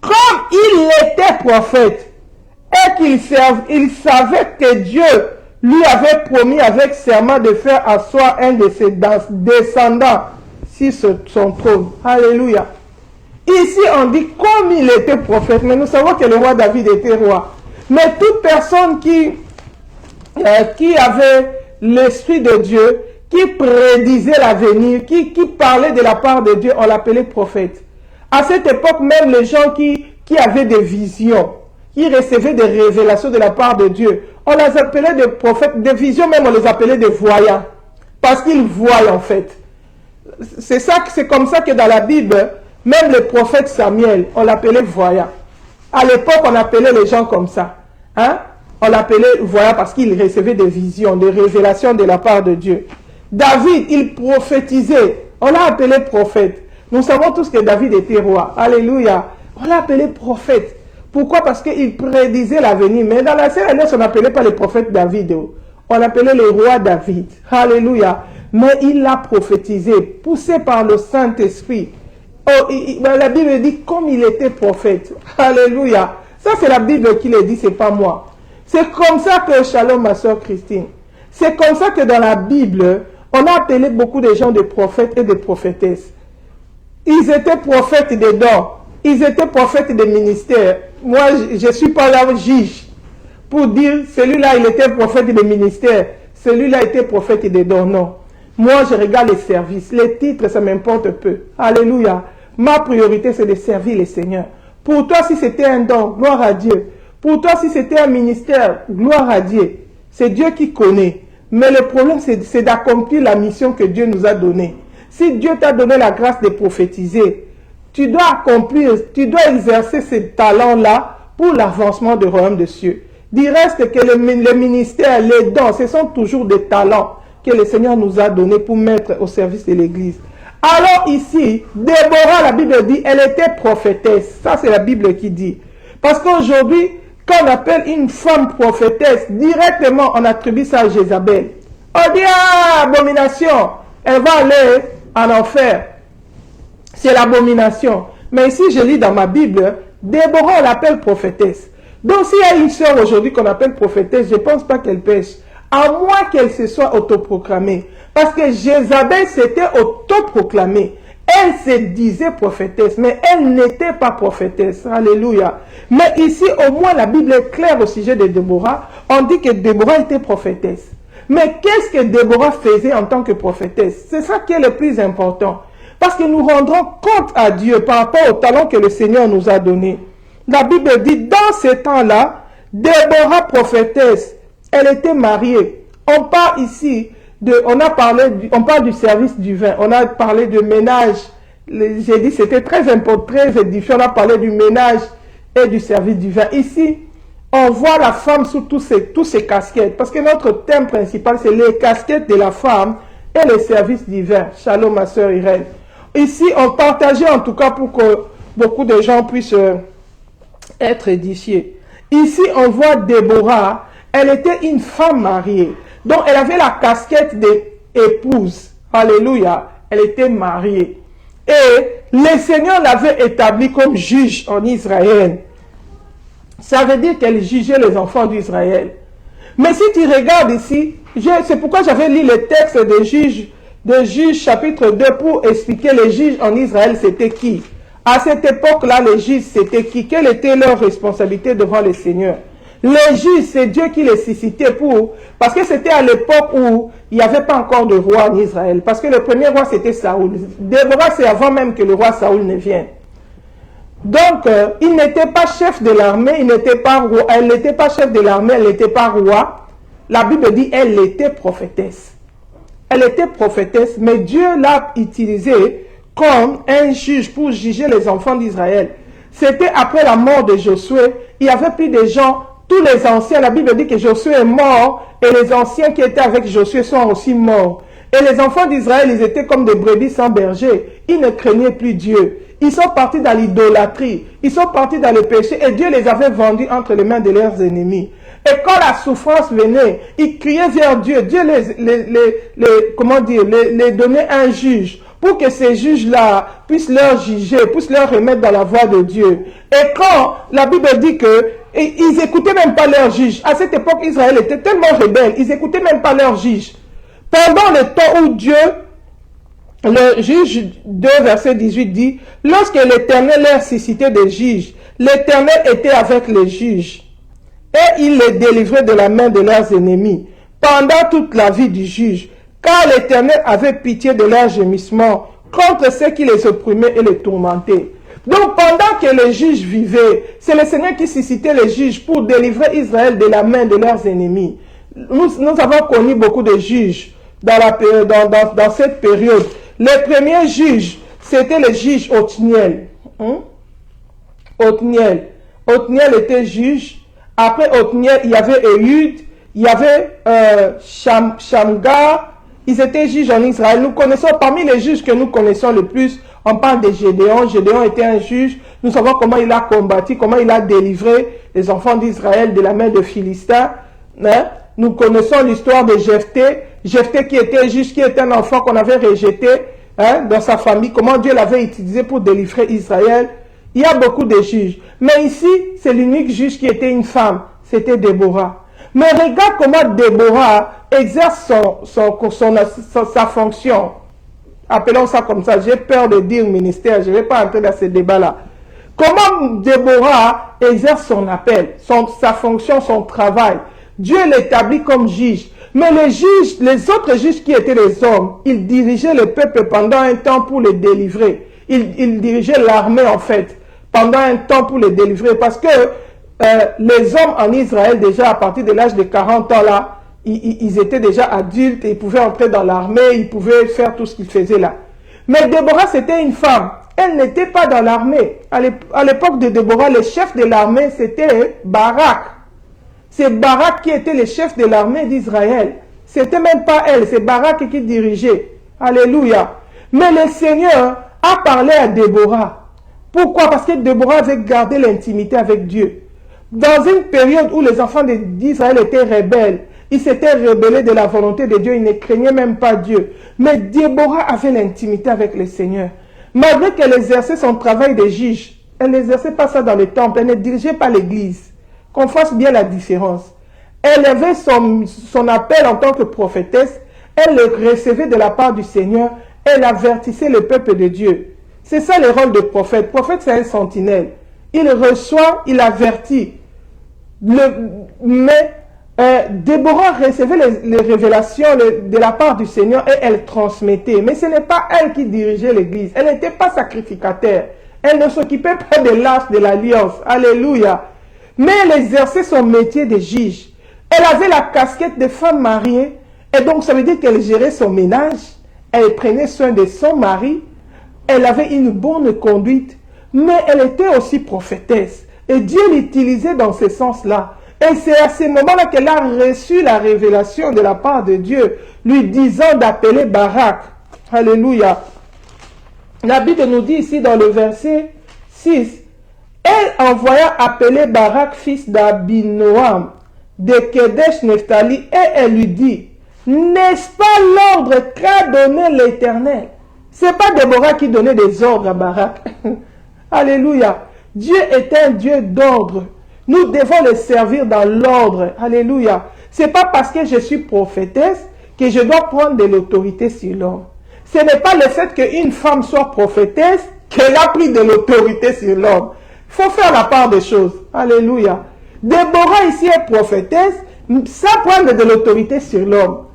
Comme il était prophète et qu'il savait que Dieu lui avait promis avec serment de faire asseoir un de ses descendants sur son trône. Alléluia. Ici, on dit comme il était prophète, mais nous savons que le roi David était roi. Mais toute personne qui avait l'Esprit de Dieu, qui prédisait l'avenir, qui parlait de la part de Dieu, on l'appelait prophète. À cette époque, même les gens qui avaient des visions, qui recevaient des révélations de la part de Dieu, on les appelait des prophètes, des visions même, on les appelait des voyants. Parce qu'ils voient en fait. C'est comme ça que dans la Bible, même le prophète Samuel, on l'appelait voyant. À l'époque, on appelait les gens comme ça. Hein? On l'appelait voyant parce qu'il recevait des visions, des révélations de la part de Dieu. David, il prophétisait. On l'a appelé prophète. Nous savons tous que David était roi. Alléluia. On l'a appelé prophète. Pourquoi? Parce qu'il prédisait l'avenir. Mais dans la scène alliance, on n'appelait pas le prophète David. On l'appelait le roi David. Alléluia. Mais il l'a prophétisé, poussé par le Saint-Esprit. Oh, la Bible dit comme il était prophète. Alléluia. Ça, c'est la Bible qui le dit, c'est pas moi. C'est comme ça que, shalom, ma soeur Christine. C'est comme ça que dans la Bible, on a appelé beaucoup de gens de prophètes et de prophétesses. Ils étaient prophètes des dons. Ils étaient prophètes des ministères. Moi, je ne suis pas là juge pour dire celui-là, il était prophète des ministères. Celui-là était prophète des dons. Non. Moi, je regarde les services. Les titres, ça m'importe peu. Alléluia. Ma priorité, c'est de servir le Seigneur. Pour toi, si c'était un don, gloire à Dieu. Pour toi, si c'était un ministère, gloire à Dieu. C'est Dieu qui connaît. Mais le problème, c'est d'accomplir la mission que Dieu nous a donnée. Si Dieu t'a donné la grâce de prophétiser, tu dois accomplir, tu dois exercer ces talents-là pour l'avancement du royaume des cieux. Du reste que le ministère, les dons, ce sont toujours des talents que le Seigneur nous a donnés pour mettre au service de l'Église. Alors ici, Déborah, la Bible dit, elle était prophétesse. Ça, c'est la Bible qui dit. Parce qu'aujourd'hui, quand on appelle une femme prophétesse, directement, on attribue ça à Jézabel. On dit, ah, abomination, elle va aller en enfer. C'est l'abomination. Mais ici, je lis dans ma Bible, Déborah, on l'appelle prophétesse. Donc, s'il y a une sœur aujourd'hui qu'on appelle prophétesse, je ne pense pas qu'elle pêche. À moins qu'elle se soit autoproclamée. Parce que Jézabel s'était autoproclamée. Elle se disait prophétesse, mais elle n'était pas prophétesse. Alléluia. Mais ici, au moins, la Bible est claire au sujet de Déborah. On dit que Déborah était prophétesse. Mais qu'est-ce que Déborah faisait en tant que prophétesse? C'est ça qui est le plus important. Parce que nous rendrons compte à Dieu par rapport au talent que le Seigneur nous a donné. La Bible dit, dans ces temps-là, Déborah prophétesse, elle était mariée. On parle ici, on parle du service du vin, on a parlé de ménage. J'ai dit c'était très important, très édifiant, on a parlé du ménage et du service du vin. Ici, on voit la femme sous tous ces casquettes. Parce que notre thème principal, c'est les casquettes de la femme et le service du vin. Shalom, ma soeur Irène. Ici, on partageait en tout cas pour que beaucoup de gens puissent être édifiés. Ici, on voit Déborah, elle était une femme mariée. Donc, elle avait la casquette d'épouse. Alléluia. Elle était mariée. Et le Seigneur l'avait établie comme juge en Israël. Ça veut dire qu'elle jugeait les enfants d'Israël. Mais si tu regardes ici, c'est pourquoi j'avais lu le texte de Juges chapitre 2 pour expliquer les juges en Israël, c'était qui? À cette époque-là, les juges, c'était qui? Quelle était leur responsabilité devant le Seigneur? Les juges, c'est Dieu qui les suscitait parce que c'était à l'époque où il n'y avait pas encore de roi en Israël. Parce que le premier roi, c'était Saoul. Déborah, c'est avant même que le roi Saoul ne vienne. Donc, il n'était pas chef de l'armée, il n'était pas roi, elle n'était pas chef de l'armée, elle n'était pas roi. La Bible dit elle était prophétesse. Elle était prophétesse, mais Dieu l'a utilisée comme un juge pour juger les enfants d'Israël. C'était après la mort de Josué, il n'y avait plus de gens, tous les anciens, la Bible dit que Josué est mort, et les anciens qui étaient avec Josué sont aussi morts. Et les enfants d'Israël, ils étaient comme des brebis sans berger, ils ne craignaient plus Dieu. Ils sont partis dans l'idolâtrie, ils sont partis dans le péché, et Dieu les avait vendus entre les mains de leurs ennemis. Et quand la souffrance venait, ils criaient vers Dieu. Dieu les donnait un juge pour que ces juges-là puissent leur juger, puissent leur remettre dans la voie de Dieu. Et quand la Bible dit que ils n'écoutaient même pas leurs juges. À cette époque, Israël était tellement rebelle, ils n'écoutaient même pas leurs juges. Pendant le temps où Dieu, le juge 2, verset 18 dit, lorsque l'Éternel leur suscitait des juges, l'Éternel était avec les juges. Et il les délivrait de la main de leurs ennemis pendant toute la vie du juge, car l'Éternel avait pitié de leurs gémissements contre ceux qui les opprimaient et les tourmentaient. Donc pendant que les juges vivaient, c'est le Seigneur qui suscitait les juges pour délivrer Israël de la main de leurs ennemis. Nous avons connu beaucoup de juges dans cette période. Les premiers juges, c'était le juge Othniel. Othniel était juge. Après Othniel, il y avait Ehud, il y avait Shamgar. Ils étaient juges en Israël. Nous connaissons, parmi les juges que nous connaissons le plus, on parle de Gédéon. Gédéon était un juge. Nous savons comment il a combattu, comment il a délivré les enfants d'Israël de la main de Philistins. Hein? Nous connaissons l'histoire de Jephthé. Jephthé qui était juge, qui était un enfant qu'on avait rejeté dans sa famille. Comment Dieu l'avait utilisé pour délivrer Israël. Il y a beaucoup de juges. Mais ici, c'est l'unique juge qui était une femme. C'était Déborah. Mais regarde comment Déborah exerce sa fonction. Appelons ça comme ça. J'ai peur de dire ministère. Je ne vais pas entrer dans ce débat-là. Comment Déborah exerce son appel, sa fonction, son travail. Dieu l'établit comme juge. Mais les autres juges qui étaient les hommes, ils dirigeaient le peuple pendant un temps pour le délivrer. Ils dirigeaient l'armée en fait. Pendant un temps pour les délivrer. Parce que les hommes en Israël, déjà à partir de l'âge de 40 ans là, ils étaient déjà adultes et ils pouvaient entrer dans l'armée, ils pouvaient faire tout ce qu'ils faisaient là. Mais Déborah, c'était une femme. Elle n'était pas dans l'armée. À l'époque de Déborah, le chef de l'armée, c'était Barak. C'est Barak qui était le chef de l'armée d'Israël. C'était même pas elle, c'est Barak qui dirigeait. Alléluia. Mais le Seigneur a parlé à Déborah. Pourquoi? Parce que Déborah avait gardé l'intimité avec Dieu. Dans une période où les enfants d'Israël étaient rebelles, ils s'étaient rebellés de la volonté de Dieu, ils ne craignaient même pas Dieu. Mais Déborah avait l'intimité avec le Seigneur. Malgré qu'elle exerçait son travail de juge, elle n'exerçait pas ça dans le temple, elle ne dirigeait pas l'église. Qu'on fasse bien la différence. Elle avait son appel en tant que prophétesse, elle le recevait de la part du Seigneur, elle avertissait le peuple de Dieu. C'est ça le rôle de prophète. Prophète, c'est un sentinelle. Il reçoit, il avertit. Mais Déborah recevait les révélations de la part du Seigneur et elle transmettait. Mais ce n'est pas elle qui dirigeait l'église. Elle n'était pas sacrificataire. Elle ne s'occupait pas de l'arche de l'alliance. Alléluia. Mais elle exerçait son métier de juge. Elle avait la casquette de femme mariée. Et donc ça veut dire qu'elle gérait son ménage. Elle prenait soin de son mari. Elle avait une bonne conduite, mais elle était aussi prophétesse. Et Dieu l'utilisait dans ce sens-là. Et c'est à ce moment-là qu'elle a reçu la révélation de la part de Dieu, lui disant d'appeler Barak. Alléluia. La Bible nous dit ici dans le verset 6, elle envoya appeler Barak, fils d'Abinoam, de Kedesh Nephtali, et elle lui dit, n'est-ce pas l'ordre qu'a donné l'Éternel? Ce n'est pas Déborah qui donnait des ordres à Barak. Alléluia. Dieu est un Dieu d'ordre. Nous devons le servir dans l'ordre. Alléluia. Ce n'est pas parce que je suis prophétesse que je dois prendre de l'autorité sur l'homme. Ce n'est pas le fait qu'une femme soit prophétesse qu'elle a pris de l'autorité sur l'homme. Il faut faire la part des choses. Alléluia. Déborah ici est prophétesse sans prendre de l'autorité sur l'homme.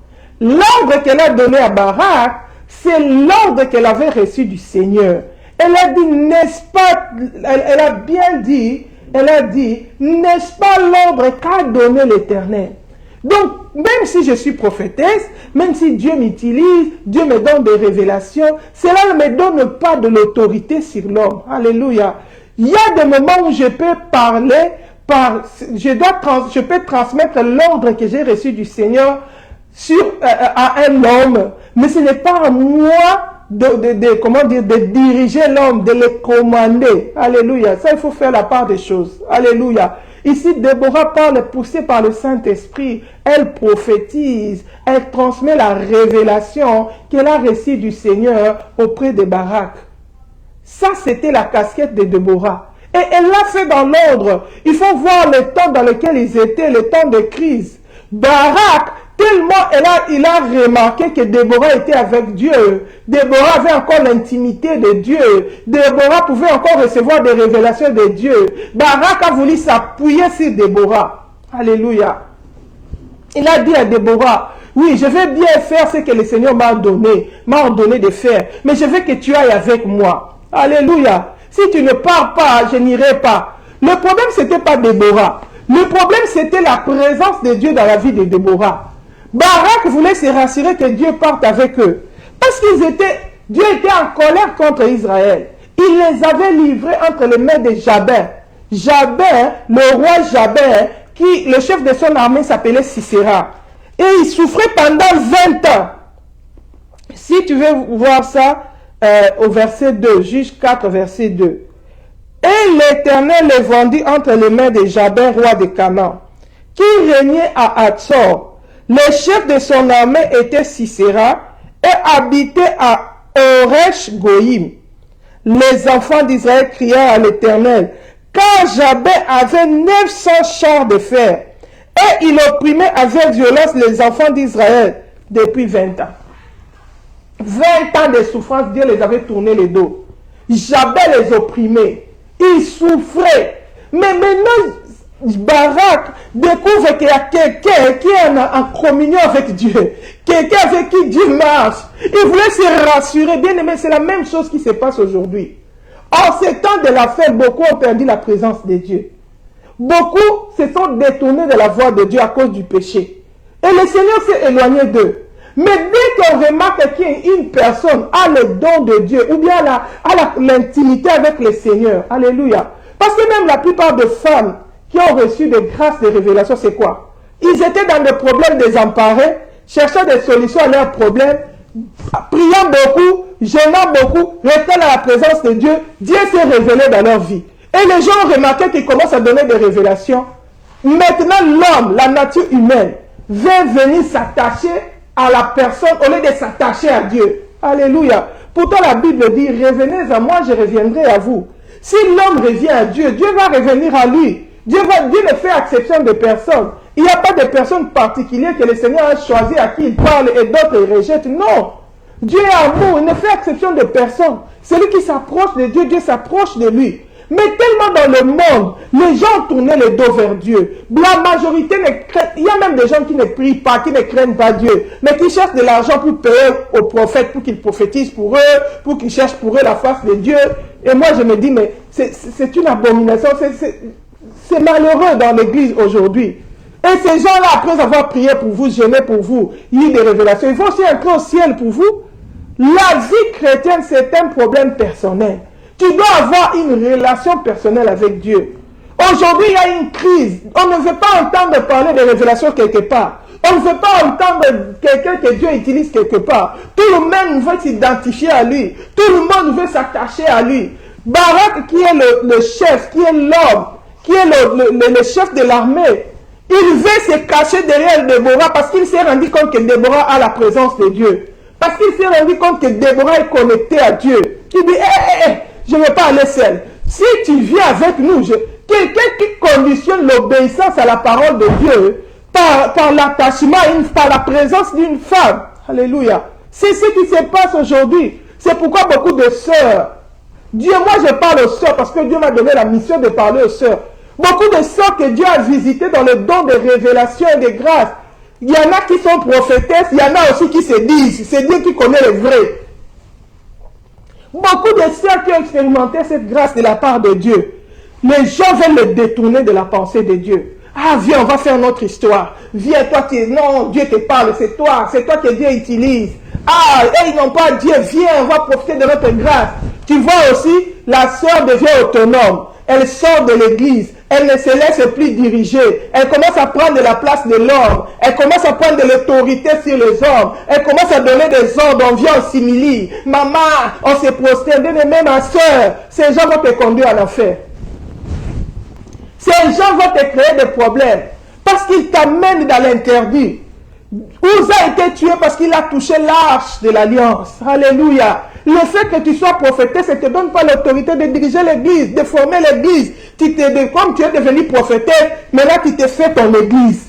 L'ordre qu'elle a donné à Barak, c'est l'ordre qu'elle avait reçu du Seigneur. Elle a dit, n'est-ce pas, elle a bien dit, elle a dit, n'est-ce pas l'ordre qu'a donné l'Éternel? Donc, même si je suis prophétesse, même si Dieu m'utilise, Dieu me donne des révélations, cela ne me donne pas de l'autorité sur l'homme. Alléluia. Il y a des moments où je peux parler, je peux transmettre l'ordre que j'ai reçu du Seigneur à un homme, mais ce n'est pas à moi de diriger l'homme, de le commander. Alléluia. Ça, il faut faire la part des choses. Alléluia. Ici, Déborah parle poussée par le Saint-Esprit. Elle prophétise. Elle transmet la révélation qu'elle a reçue du Seigneur auprès de Barak. Ça, c'était la casquette de Déborah. Et elle l'a fait dans l'ordre. Il faut voir le temps dans lequel ils étaient, le temps de crise. Barak, tellement il a remarqué que Déborah était avec Dieu. Déborah avait encore l'intimité de Dieu. Déborah pouvait encore recevoir des révélations de Dieu. Barak a voulu s'appuyer sur Déborah. Alléluia. Il a dit à Déborah, oui, je vais bien faire ce que le Seigneur m'a ordonné de faire. Mais je veux que tu ailles avec moi. Alléluia. Si tu ne pars pas, je n'irai pas. Le problème, ce n'était pas Déborah. Le problème, c'était la présence de Dieu dans la vie de Déborah. Barak voulait se rassurer que Dieu parte avec eux. Parce Dieu était en colère contre Israël. Il les avait livrés entre les mains de Jabin. Jabin, le roi Jabin, le chef de son armée s'appelait Sisera. Et il souffrait pendant 20 ans. Si tu veux voir ça, au verset 2, Juge 4, verset 2. Et l'Éternel les vendit entre les mains de Jabin, roi de Canaan, qui régnait à Hatzor. Le chef de son armée était Sisera et habitait à Oresh Goïm. Les enfants d'Israël crièrent à l'Éternel, car Jabin avait 900 chars de fer, et il opprimait avec violence les enfants d'Israël depuis 20 ans. 20 ans de souffrance, Dieu les avait tourné le dos. Jabin les opprimait. Ils souffraient. Mais maintenant, Barak découvre qu'il y a quelqu'un qui est en communion avec Dieu. Quelqu'un avec qui Dieu marche. Il voulait se rassurer. Bien aimé, c'est la même chose qui se passe aujourd'hui. En ces temps de la fête, beaucoup ont perdu la présence de Dieu. Beaucoup se sont détournés de la voie de Dieu à cause du péché. Et le Seigneur s'est éloigné d'eux. Mais dès qu'on remarque qu'une personne a le don de Dieu, ou bien l'intimité avec le Seigneur, alléluia. Parce que même la plupart des femmes qui ont reçu des grâces de révélation, c'est quoi? Ils étaient dans des problèmes désemparés, cherchant des solutions à leurs problèmes, priant beaucoup, jeûnant beaucoup, restant dans la présence de Dieu. Dieu s'est révélé dans leur vie. Et les gens ont remarqué qu'ils commencent à donner des révélations. Maintenant, l'homme, la nature humaine, veut venir s'attacher à la personne au lieu de s'attacher à Dieu. Alléluia. Pourtant la Bible dit, revenez à moi, je reviendrai à vous. Si l'homme revient à Dieu, Dieu va revenir à lui. Dieu ne fait exception de personne. Il n'y a pas de personne particulière que le Seigneur a choisi à qui il parle et d'autres il rejette. Non. Dieu est amour, il ne fait exception de personne. Celui qui s'approche de Dieu, Dieu s'approche de lui. Mais tellement dans le monde, les gens tournaient le dos vers Dieu. La majorité ne craignent, il y a même des gens qui ne prient pas, qui ne craignent pas Dieu, mais qui cherchent de l'argent pour payer aux prophètes, pour qu'ils prophétisent pour eux, pour qu'ils cherchent pour eux la face de Dieu. Et moi je me dis, mais c'est une abomination, c'est malheureux dans l'église aujourd'hui. Et ces gens-là, après avoir prié pour vous, jeûné pour vous, il y a eu des révélations, ils vont aussi entrer au ciel pour vous. La vie chrétienne, c'est un problème personnel. Tu dois avoir une relation personnelle avec Dieu. Aujourd'hui, il y a une crise. On ne veut pas entendre parler de révélation quelque part. On ne veut pas entendre quelqu'un que Dieu utilise quelque part. Tout le monde veut s'identifier à lui. Tout le monde veut s'attacher à lui. Barak, qui est le chef, qui est l'homme, qui est le chef de l'armée, il veut se cacher derrière Déborah parce qu'il s'est rendu compte que Déborah a la présence de Dieu. Parce qu'il s'est rendu compte que Déborah est connectée à Dieu. Il dit, je ne vais pas aller seul. Si tu viens avec nous, quelqu'un qui conditionne l'obéissance à la parole de Dieu par l'attachement, par la présence d'une femme. Alléluia. C'est ce qui se passe aujourd'hui. C'est pourquoi beaucoup de sœurs, moi je parle aux sœurs parce que Dieu m'a donné la mission de parler aux sœurs. Beaucoup de ceux que Dieu a visités dans le don de révélation et de grâce. Il y en a qui sont prophétesses, il y en a aussi qui se disent. C'est Dieu qui connaît les vrais. Beaucoup de ceux qui ont expérimenté cette grâce de la part de Dieu, les gens veulent le détourner de la pensée de Dieu. Ah, viens, on va faire notre histoire. Viens, toi qui... Non, Dieu te parle, c'est toi que Dieu utilise. Ah, ils n'ont pas Dieu, viens, on va profiter de notre grâce. Tu vois aussi, la sœur devient autonome. Elle sort de l'église. Elle ne se laisse plus diriger. Elle commence à prendre la place de l'homme. Elle commence à prendre de l'autorité sur les hommes. Elle commence à donner des ordres. On vient en simili. Maman, on se prosterne. Bien-aimé, ma soeur, ces gens vont te conduire à l'enfer. Ces gens vont te créer des problèmes. Parce qu'ils t'amènent dans l'interdit. Uza a été tué parce qu'il a touché l'arche de l'alliance. Alléluia. Le fait que tu sois prophétesse, ça ne te donne pas l'autorité de diriger l'église, de former l'église. Comme tu es devenu prophétesse, maintenant tu te fais ton église.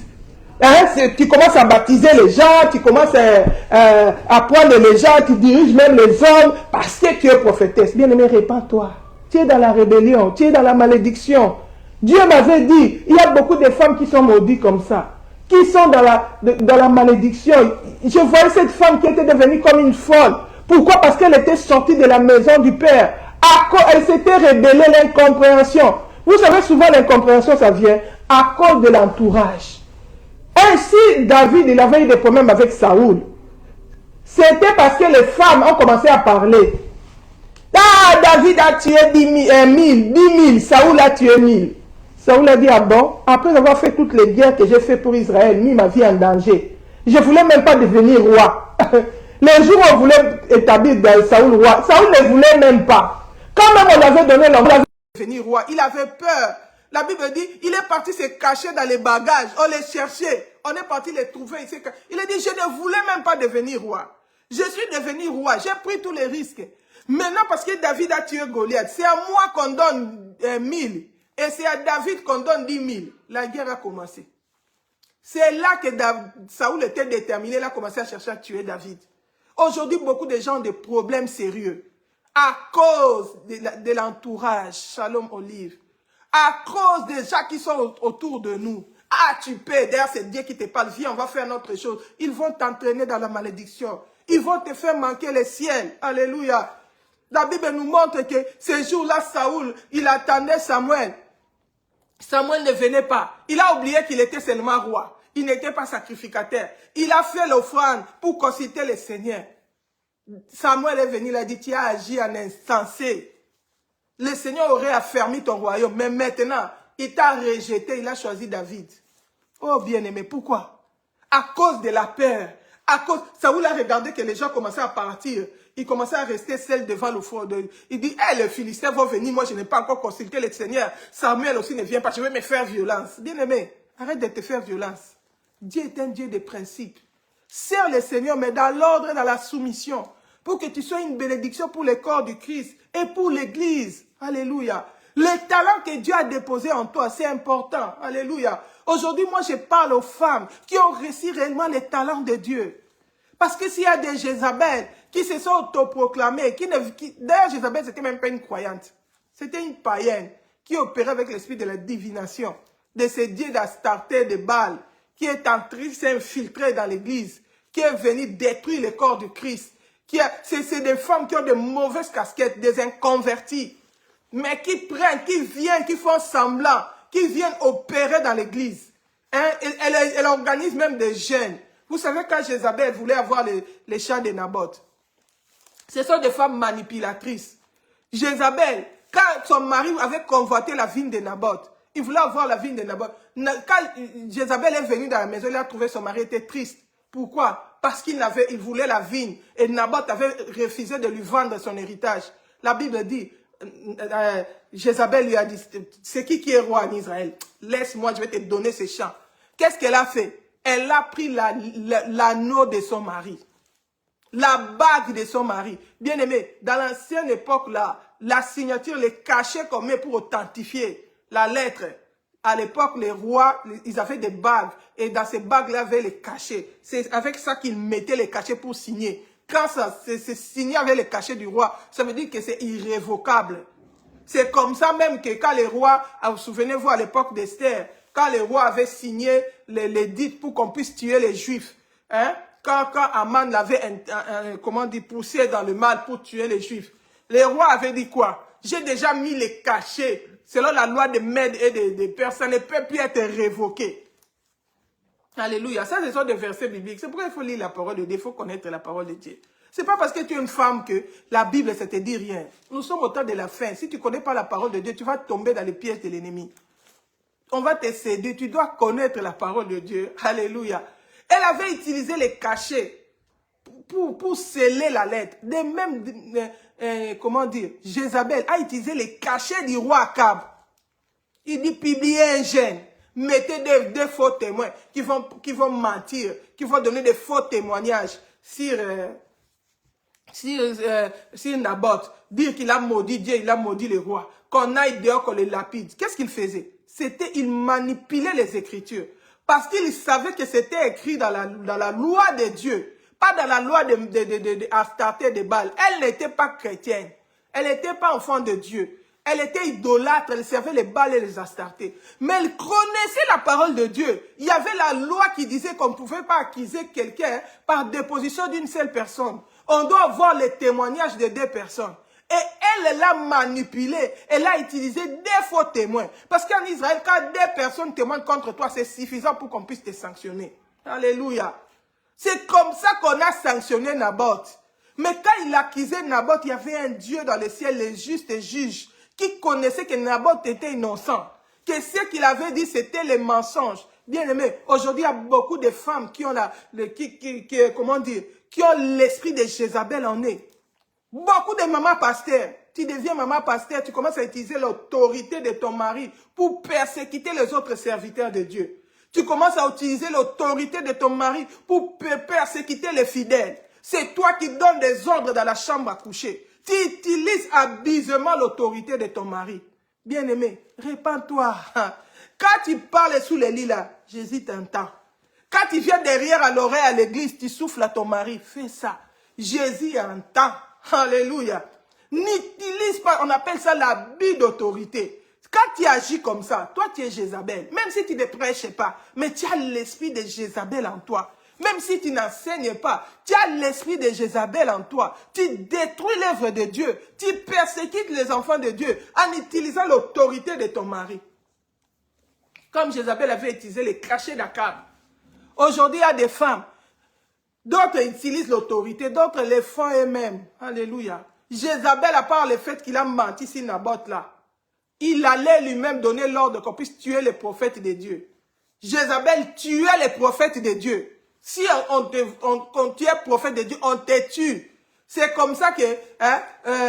Hein? Tu commences à baptiser les gens, tu commences à prendre les gens, tu diriges même les hommes parce que tu es prophétesse. Bien-aimé, répands-toi. Tu es dans la rébellion, tu es dans la malédiction. Dieu m'avait dit, il y a beaucoup de femmes qui sont maudites comme ça, qui sont dans la malédiction. Je voyais cette femme qui était devenue comme une folle. Pourquoi? Parce qu'elle était sortie de la maison du Père. Elle s'était rebellée, l'incompréhension. Vous savez, souvent l'incompréhension, ça vient à cause de l'entourage. Ainsi, David, il avait eu des problèmes avec Saoul. C'était parce que les femmes ont commencé à parler. Ah, David a tué 10 000, Saoul a tué 1000. Saoul a dit, ah bon, après avoir fait toutes les guerres que j'ai fait pour Israël, mis ma vie en danger. Je ne voulais même pas devenir roi. Les jours où on voulait établir Saoul roi, Saoul ne voulait même pas. Quand même on avait donné l'ordre de devenir roi, il avait peur. La Bible dit, il est parti se cacher dans les bagages. On les cherchait. On est parti les trouver. Il a dit, je ne voulais même pas devenir roi. Je suis devenu roi. J'ai pris tous les risques. Maintenant, parce que David a tué Goliath, c'est à moi qu'on donne 1000. Et c'est à David qu'on donne 10 000. La guerre a commencé. C'est là que Saoul était déterminé. Il a commencé à chercher à tuer David. Aujourd'hui, beaucoup de gens ont des problèmes sérieux. À cause de l'entourage. Shalom Olive. À cause des gens qui sont autour de nous. Ah, tu peux. D'ailleurs, c'est Dieu qui te parle. Viens, on va faire notre chose. Ils vont t'entraîner dans la malédiction. Ils vont te faire manquer le ciel. Alléluia. La Bible nous montre que ce jour-là, Saoul, il attendait Samuel. Samuel ne venait pas. Il a oublié qu'il était seulement roi. Il n'était pas sacrificateur. Il a fait l'offrande pour consulter le Seigneur. Samuel est venu, il a dit, tu as agi en insensé. Le Seigneur aurait affermi ton royaume. Mais maintenant, il t'a rejeté, il a choisi David. Oh bien-aimé, pourquoi? À cause de la peur. Saoul a regardé que les gens commençaient à partir. Il commençait à rester seul devant le four. Il dit, hey, les Philistins vont venir, moi je n'ai pas encore consulté le Seigneur. Samuel aussi ne vient pas, je vais me faire violence. Bien-aimé, arrête de te faire violence. Dieu est un Dieu de principe. Sers le Seigneur, mais dans l'ordre et dans la soumission, pour que tu sois une bénédiction pour le corps du Christ et pour l'Église. Alléluia. Le talent que Dieu a déposé en toi, c'est important. Alléluia. Aujourd'hui, moi, je parle aux femmes qui ont reçu réellement les talents de Dieu. Parce que s'il y a des Jézabel qui se sont autoproclamées, d'ailleurs, Jézabel, c'était même pas une croyante. C'était une païenne qui opérait avec l'esprit de la divination, de ces dieux d'Astarté, de Baal, qui est entré, s'est infiltré dans l'église, qui est venu détruire le corps du Christ. C'est des femmes qui ont de mauvaises casquettes, des inconvertis, mais qui prennent, qui viennent, qui font semblant, qui viennent opérer dans l'église. Hein? Elle organise même des jeûnes. Vous savez, quand Jézabel voulait avoir les champs de Naboth, ce sont des femmes manipulatrices. Jézabel, quand son mari avait convoité la vigne de Naboth, il voulait avoir la vigne de Naboth. Quand Jézabel est venue dans la maison, il a trouvé son mari était triste. Pourquoi? Parce qu'il voulait la vigne. Et Naboth avait refusé de lui vendre son héritage. La Bible dit, Jézabel lui a dit, c'est qui est roi en Israël? Laisse-moi, je vais te donner ces champs. Qu'est-ce qu'elle a fait? Elle a pris l'anneau de son mari. La bague de son mari. Bien aimé, dans l'ancienne époque, là, la signature, les cachets qu'on met pour authentifier la lettre. À l'époque, les rois, ils avaient des bagues. Et dans ces bagues-là, il y avait les cachets. C'est avec ça qu'ils mettaient les cachets pour signer. Quand c'est signé avec les cachets du roi, ça veut dire que c'est irrévocable. C'est comme ça même que quand les rois, vous souvenez-vous à l'époque d'Esther, quand les rois avaient signé l'édit pour qu'on puisse tuer les Juifs, hein, quand Aman l'avait, comment dire, poussé dans le mal pour tuer les Juifs, les rois avaient dit quoi? J'ai déjà mis les cachets, selon la loi des Mèdes et des Perses, ça ne peut plus être révoqué. Alléluia. Ça, ce sont des versets bibliques. C'est pourquoi il faut lire la parole de Dieu, il faut connaître la parole de Dieu. C'est pas parce que tu es une femme que la Bible, ça te dit rien. Nous sommes au temps de la fin. Si tu ne connais pas la parole de Dieu, tu vas tomber dans les pièges de l'ennemi. On va te séduire. Tu dois connaître la parole de Dieu. Alléluia. Elle avait utilisé les cachets pour sceller la lettre. De même, comment dire, Jézabel a utilisé les cachets du roi Akab. Il dit, publiez un gène. Mettez des faux témoins qui vont mentir, qui vont donner des faux témoignages sur Naboth. Dire qu'il a maudit Dieu, il a maudit le roi. Qu'on aille dehors, qu'on les lapide. Qu'est-ce qu'il faisait? C'était, il manipulait les Écritures. Parce qu'il savait que c'était écrit dans la loi de Dieu. Pas dans la loi de Astarté de Baal. Elle n'était pas chrétienne. Elle n'était pas enfant de Dieu. Elle était idolâtre, elle servait les Baals et les Astartés. Mais elle connaissait la parole de Dieu. Il y avait la loi qui disait qu'on ne pouvait pas accuser quelqu'un par déposition d'une seule personne. On doit avoir les témoignages de 2 personnes. Et elle l'a manipulé. Elle a utilisé des faux témoins. Parce qu'en Israël, quand 2 personnes témoignent contre toi, c'est suffisant pour qu'on puisse te sanctionner. Alléluia. C'est comme ça qu'on a sanctionné Naboth. Mais quand il accusait Naboth, il y avait un Dieu dans le ciel, le juste juge, qui connaissait que Naboth était innocent, que ce qu'il avait dit, c'était les mensonges. Bien aimé, aujourd'hui, il y a beaucoup de femmes qui ont qui ont l'esprit de Jézabel en eux. Beaucoup de mamans pasteurs. Tu deviens maman pasteur, tu commences à utiliser l'autorité de ton mari pour persécuter les autres serviteurs de Dieu. Tu commences à utiliser l'autorité de ton mari pour persécuter les fidèles. C'est toi qui donnes des ordres dans la chambre à coucher. Tu utilises abusivement l'autorité de ton mari. Bien-aimé, répands-toi. Quand tu parles sous les lits là, j'hésite un temps. Quand tu viens derrière à l'oreille à l'église, tu souffles à ton mari. Fais ça. J'hésite un temps. Alléluia. N'utilise pas, on appelle ça l'abus d'autorité. Quand tu agis comme ça, toi tu es Jézabel. Même si tu ne prêches pas, mais tu as l'esprit de Jézabel en toi. Même si tu n'enseignes pas, tu as l'esprit de Jézabel en toi. Tu détruis l'œuvre de Dieu. Tu persécutes les enfants de Dieu en utilisant l'autorité de ton mari. Comme Jézabel avait utilisé les cachets d'Akab. Aujourd'hui, il y a des femmes. D'autres utilisent l'autorité, d'autres les font eux-mêmes. Alléluia. Jézabel, à part le fait qu'il a menti sur Naboth là, il allait lui-même donner l'ordre qu'on puisse tuer les prophètes de Dieu. Jézabel tuait les prophètes de Dieu. Si on tu es prophète de Dieu, on te tue. C'est comme ça que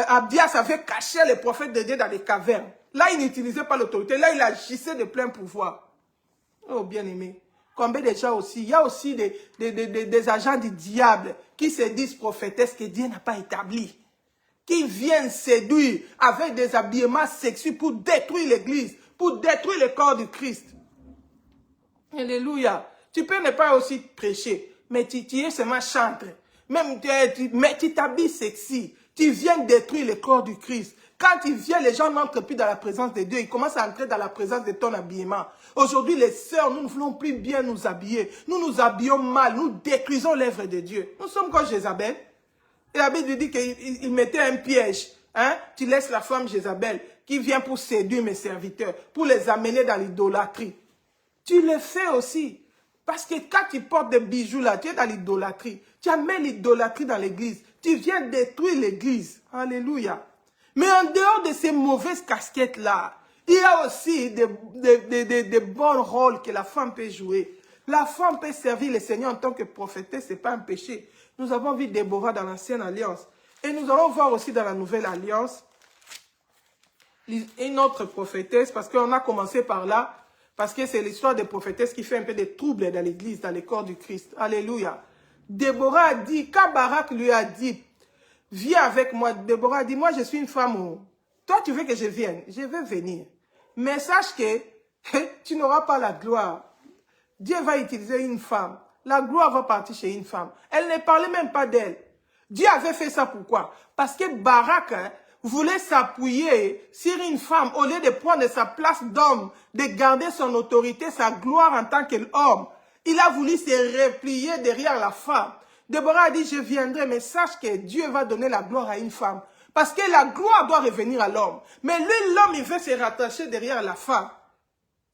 Abdias avait caché les prophètes de Dieu dans les cavernes. Là, il n'utilisait pas l'autorité. Là, il agissait de plein pouvoir. Oh, bien-aimé. Combien de gens aussi? Il y a aussi des agents du diable qui se disent prophétesses que Dieu n'a pas établi. Qui viennent séduire avec des habillements sexuels pour détruire l'église, pour détruire le corps du Christ. Alléluia. Tu peux ne pas aussi prêcher, mais tu es seulement chantre. Même mais tu t'habilles sexy. Tu viens détruire le corps du Christ. Quand tu viens, les gens n'entrent plus dans la présence de Dieu. Ils commencent à entrer dans la présence de ton habillement. Aujourd'hui, les sœurs, nous ne voulons plus bien nous habiller. Nous nous habillons mal. Nous détruisons l'œuvre de Dieu. Nous sommes comme Jézabel. Et la Bible dit qu'il mettait un piège. Hein? Tu laisses la femme Jézabel qui vient pour séduire mes serviteurs, pour les amener dans l'idolâtrie. Tu le fais aussi. Parce que quand tu portes des bijoux là, tu es dans l'idolâtrie. Tu amènes l'idolâtrie dans l'église. Tu viens détruire l'église. Alléluia. Mais en dehors de ces mauvaises casquettes là, il y a aussi des bons rôles que la femme peut jouer. La femme peut servir le Seigneur en tant que prophétesse, ce n'est pas un péché. Nous avons vu Déborah dans l'ancienne alliance. Et nous allons voir aussi dans la nouvelle alliance une autre prophétesse, parce qu'on a commencé par là, parce que c'est l'histoire des prophétesses qui fait un peu de troubles dans l'église, dans le corps du Christ. Alléluia. Déborah a dit, quand Barak lui a dit, viens avec moi, Déborah a dit, moi je suis une femme. Toi tu veux que je vienne, je vais venir. Mais sache que tu n'auras pas la gloire. Dieu va utiliser une femme. La gloire va partir chez une femme. Elle ne parlait même pas d'elle. Dieu avait fait ça pourquoi? Parce que Barak voulait s'appuyer sur une femme au lieu de prendre sa place d'homme, de garder son autorité, sa gloire en tant qu'homme. Il a voulu se replier derrière la femme. Déborah a dit, je viendrai, mais sache que Dieu va donner la gloire à une femme. Parce que la gloire doit revenir à l'homme. Mais lui, l'homme, il veut se rattacher derrière la femme.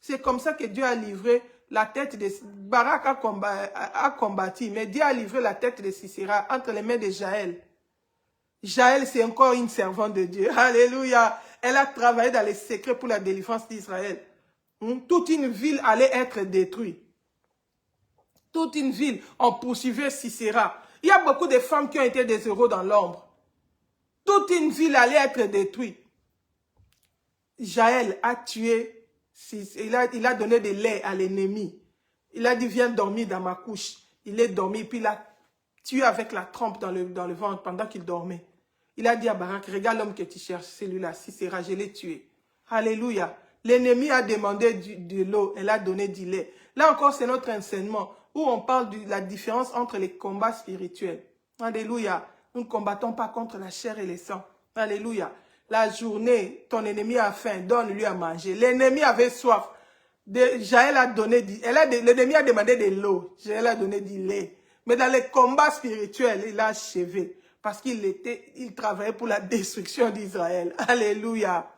C'est comme ça que Dieu a livré la tête de... Barak a combattu, mais Dieu a livré la tête de Sisera entre les mains de Jaël. Jaël, c'est encore une servante de Dieu. Alléluia. Elle a travaillé dans les secrets pour la délivrance d'Israël. Toute une ville allait être détruite. Toute une ville, on poursuivait Sisera. Il y a beaucoup de femmes qui ont été des héros dans l'ombre. Toute une ville allait être détruite. Jaël a tué, il a donné des laits à l'ennemi. Il a dit, viens dormir dans ma couche. Il est dormi, puis il a tué avec la trempe dans le ventre pendant qu'il dormait. Il a dit à Barak, regarde l'homme que tu cherches, celui-là, Sisera, je l'ai tué. Alléluia. L'ennemi a demandé de l'eau, elle a donné du lait. Là encore, c'est notre enseignement où on parle de la différence entre les combats spirituels. Alléluia. Nous ne combattons pas contre la chair et le sang. Alléluia. La journée, ton ennemi a faim, donne-lui à manger. L'ennemi avait soif. Jaël a donné, l'ennemi a demandé de l'eau. Jaël a donné du lait. Mais dans les combats spirituels, il a achevé. Parce il travaillait pour la destruction d'Israël. Alléluia.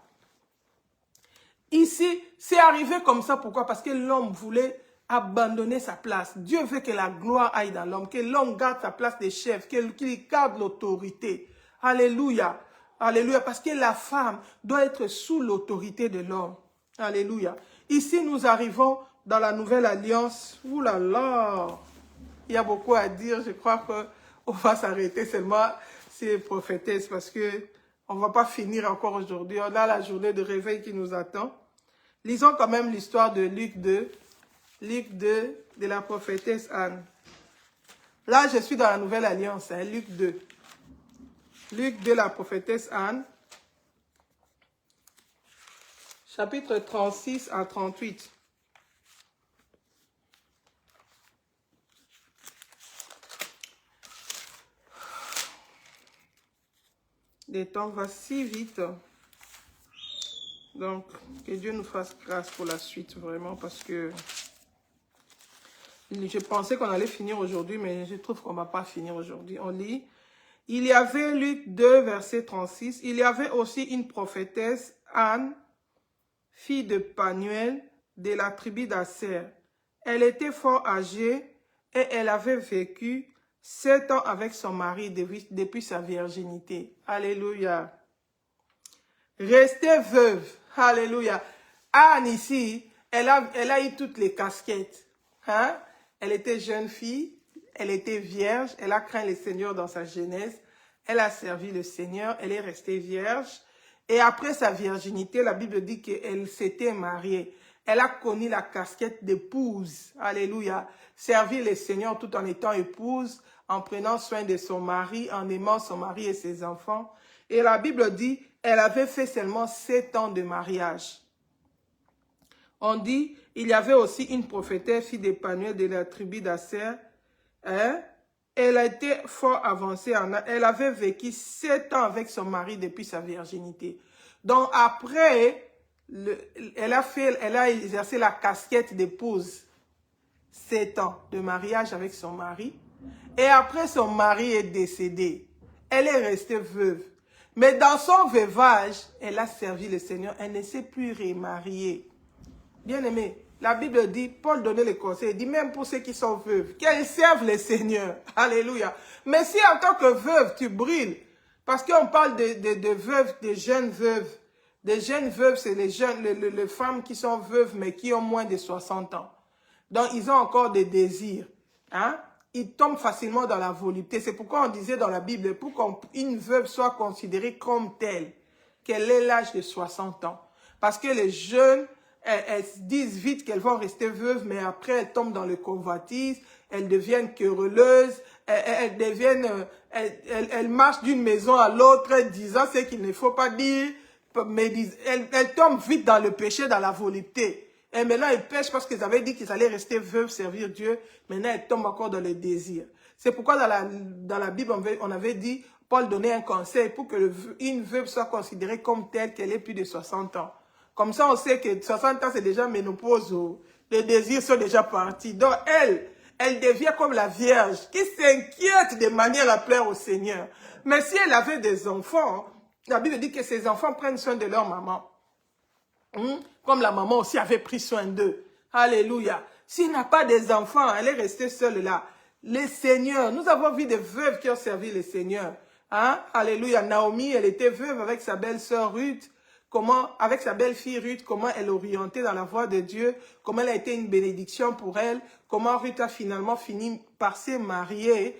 Ici, c'est arrivé comme ça. Pourquoi? Parce que l'homme voulait abandonner sa place. Dieu veut que la gloire aille dans l'homme, que l'homme garde sa place de chef, qu'il garde l'autorité. Alléluia. Alléluia. Parce que la femme doit être sous l'autorité de l'homme. Alléluia. Ici, nous arrivons dans la nouvelle alliance. Ouh là là. Il y a beaucoup à dire. Je crois qu'on va s'arrêter seulement ces prophétesses parce que on ne va pas finir encore aujourd'hui. On a la journée de réveil qui nous attend. Lisons quand même l'histoire de Luc 2. Luc 2 de la prophétesse Anne. Là, je suis dans la nouvelle alliance, hein, Luc 2. Luc 2, la prophétesse Anne. Chapitre 36 à 38. Le temps va si vite. Donc, que Dieu nous fasse grâce pour la suite, vraiment, parce que je pensais qu'on allait finir aujourd'hui, mais je trouve qu'on ne va pas finir aujourd'hui. On lit. Il y avait, Luc 2, verset 36, il y avait aussi une prophétesse, Anne, fille de Panuel, de la tribu d'Aser. Elle était fort âgée et elle avait vécu 7 ans avec son mari depuis sa virginité. Alléluia. Restée veuve. Alléluia. Anne ici, elle a eu toutes les casquettes. Hein? Elle était jeune fille, elle était vierge, elle a craint le Seigneur dans sa jeunesse, elle a servi le Seigneur, elle est restée vierge. Et après sa virginité, la Bible dit qu'elle s'était mariée. Elle a connu la casquette d'épouse. Alléluia. Servir le Seigneur tout en étant épouse, en prenant soin de son mari, en aimant son mari et ses enfants. Et la Bible dit, elle avait fait seulement 7 ans de mariage. On dit, il y avait aussi une prophétesse, fille de Panuel de la tribu d'Aser. Hein? Elle a été fort avancée. Elle avait vécu 7 ans avec son mari depuis sa virginité. Donc après, elle a exercé la casquette d'épouse. 7 ans de mariage avec son mari. Et après, son mari est décédé. Elle est restée veuve. Mais dans son veuvage, elle a servi le Seigneur. Elle ne s'est plus remariée. Bien-aimé, la Bible dit, Paul donnait les conseils, il dit même pour ceux qui sont veuves, qu'elles servent le Seigneur. Alléluia. Mais si en tant que veuve, tu brilles, parce qu'on parle de veuves, de jeunes veuves. Des jeunes veuves, c'est les femmes qui sont veuves, mais qui ont moins de 60 ans. Donc, ils ont encore des désirs. Hein? Ils tombent facilement dans la volupté. C'est pourquoi on disait dans la Bible, pour qu'une veuve soit considérée comme telle, qu'elle ait l'âge de 60 ans. Parce que les jeunes, elles disent vite qu'elles vont rester veuves, mais après elles tombent dans le convoitise, elles deviennent querelleuses, elles marchent d'une maison à l'autre, disant ce qu'il ne faut pas dire, mais elles tombent vite dans le péché, dans la volupté. Et maintenant, elles pêchent parce qu'ils avaient dit qu'ils allaient rester veuves, servir Dieu. Maintenant, elles tombent encore dans le désir. C'est pourquoi dans la Bible, on avait dit, Paul donnait un conseil pour que une veuve soit considérée comme telle qu'elle ait plus de 60 ans. Comme ça, on sait que 60 ans, c'est déjà ménopause. Les désirs sont déjà partis. Donc, elle devient comme la Vierge qui s'inquiète de manière à plaire au Seigneur. Mais si elle avait des enfants, la Bible dit que ses enfants prennent soin de leur maman. Comme la maman aussi avait pris soin d'eux. Alléluia. S'il n'a pas des enfants, elle est restée seule là. Les seigneurs, nous avons vu des veuves qui ont servi les seigneurs. Hein? Alléluia. Naomi, elle était veuve avec sa belle-sœur Ruth. Comment, avec sa belle-fille Ruth, comment elle orientait dans la voie de Dieu, comment elle a été une bénédiction pour elle, comment Ruth a finalement fini par se marier.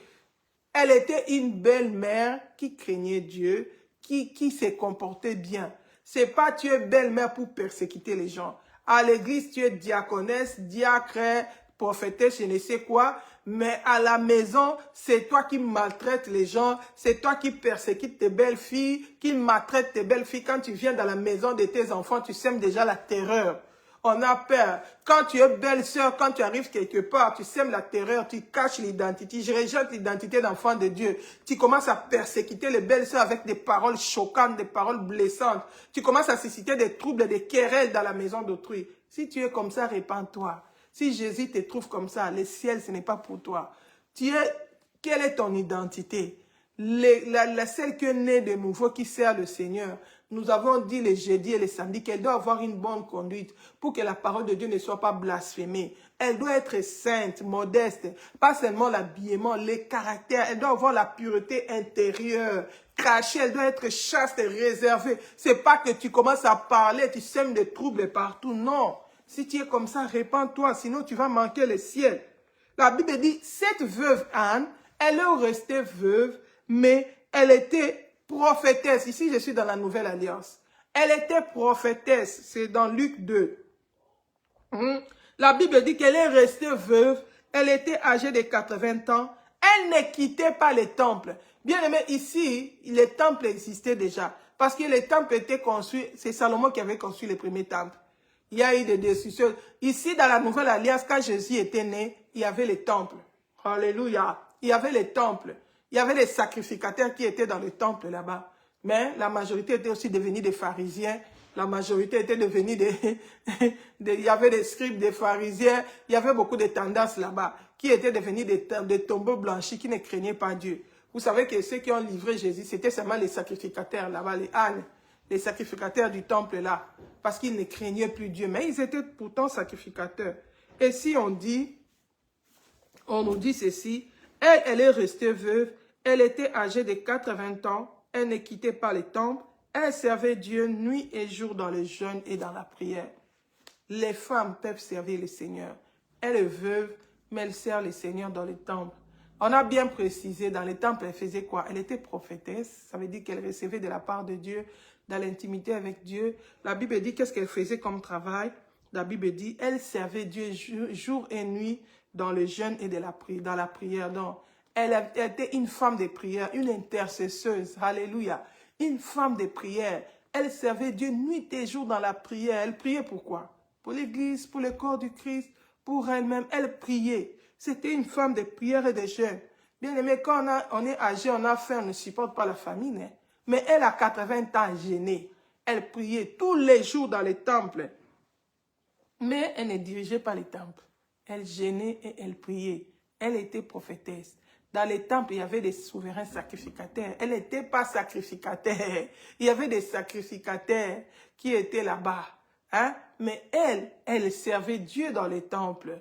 Elle était une belle-mère qui craignait Dieu, qui se comportait bien. C'est pas tu es belle-mère pour persécuter les gens. À l'église, tu es diaconesse, diacre, prophétesse, je ne sais quoi. Mais à la maison, c'est toi qui maltraites les gens. C'est toi qui persécutes tes belles-filles, qui maltraites tes belles-filles. Quand tu viens dans la maison de tes enfants, tu sèmes déjà la terreur. On a peur. Quand tu es belle-sœur, quand tu arrives quelque part, tu sèmes la terreur, tu caches l'identité. Je rejette l'identité d'enfant de Dieu. Tu commences à persécuter les belles-sœurs avec des paroles choquantes, des paroles blessantes. Tu commences à susciter des troubles, des querelles dans la maison d'autrui. Si tu es comme ça, répands-toi. Si Jésus te trouve comme ça, le ciel, ce n'est pas pour toi. Quelle est ton identité? Celle qui est née de nouveau, qui sert le Seigneur. Nous avons dit les jeudis et les samedis qu'elle doit avoir une bonne conduite pour que la parole de Dieu ne soit pas blasphémée. Elle doit être sainte, modeste, pas seulement l'habillement, les caractères. Elle doit avoir la pureté intérieure, cachée. Elle doit être chaste et réservée. C'est pas que tu commences à parler, tu sèmes des troubles partout. Non. Si tu es comme ça, répands-toi, sinon tu vas manquer le ciel. La Bible dit, cette veuve Anne, elle est restée veuve, mais elle était prophétesse. Ici, je suis dans la Nouvelle Alliance. Elle était prophétesse. C'est dans Luc 2. La Bible dit qu'elle est restée veuve. Elle était âgée de 80 ans. Elle ne quittait pas les temples. Bien aimé, ici, les temples existaient déjà. Parce que les temples étaient construits. C'est Salomon qui avait construit les premiers temples. Il y a eu des discussions. Ici, dans la Nouvelle Alliance, quand Jésus était né, il y avait les temples. Alléluia. Il y avait les temples. Il y avait les sacrificateurs qui étaient dans les temples là-bas. Mais la majorité était aussi devenue des pharisiens. La majorité était devenue il y avait des scribes, des pharisiens. Il y avait beaucoup de tendances là-bas qui étaient devenus des tombeaux blanchis qui ne craignaient pas Dieu. Vous savez que ceux qui ont livré Jésus, c'était seulement les sacrificateurs là-bas, les ânes, les sacrificateurs du temple là. Parce qu'ils ne craignaient plus Dieu. Mais ils étaient pourtant sacrificateurs. Et si on nous dit ceci, elle est restée veuve, elle était âgée de 80 ans, elle ne quittait pas les temples, elle servait Dieu nuit et jour dans le jeûne et dans la prière. Les femmes peuvent servir le Seigneur. Elle est veuve, mais elle sert le Seigneur dans les temples. On a bien précisé, dans les temples, elle faisait quoi? Elle était prophétesse, ça veut dire qu'elle recevait de la part de Dieu, dans l'intimité avec Dieu. La Bible dit qu'est-ce qu'elle faisait comme travail? La Bible dit, elle servait Dieu jour et nuit dans le jeûne et dans la prière. Donc, elle était une femme de prière, une intercesseuse. Alléluia. Une femme de prière. Elle servait Dieu nuit et jour dans la prière. Elle priait pourquoi? Pour l'Église, pour le corps du Christ, pour elle-même. Elle priait. C'était une femme de prière et de jeûne. Bien aimé, quand on est âgé, on a faim, on ne supporte pas la famine. Hein? Mais elle a 80 ans gênée. Elle priait tous les jours dans les temples. Mais elle ne dirigeait pas les temples. Elle gênait et elle priait. Elle était prophétesse. Dans les temples, il y avait des souverains sacrificateurs. Elle n'était pas sacrificateur. Il y avait des sacrificateurs qui étaient là-bas. Hein? Mais elle servait Dieu dans les temples.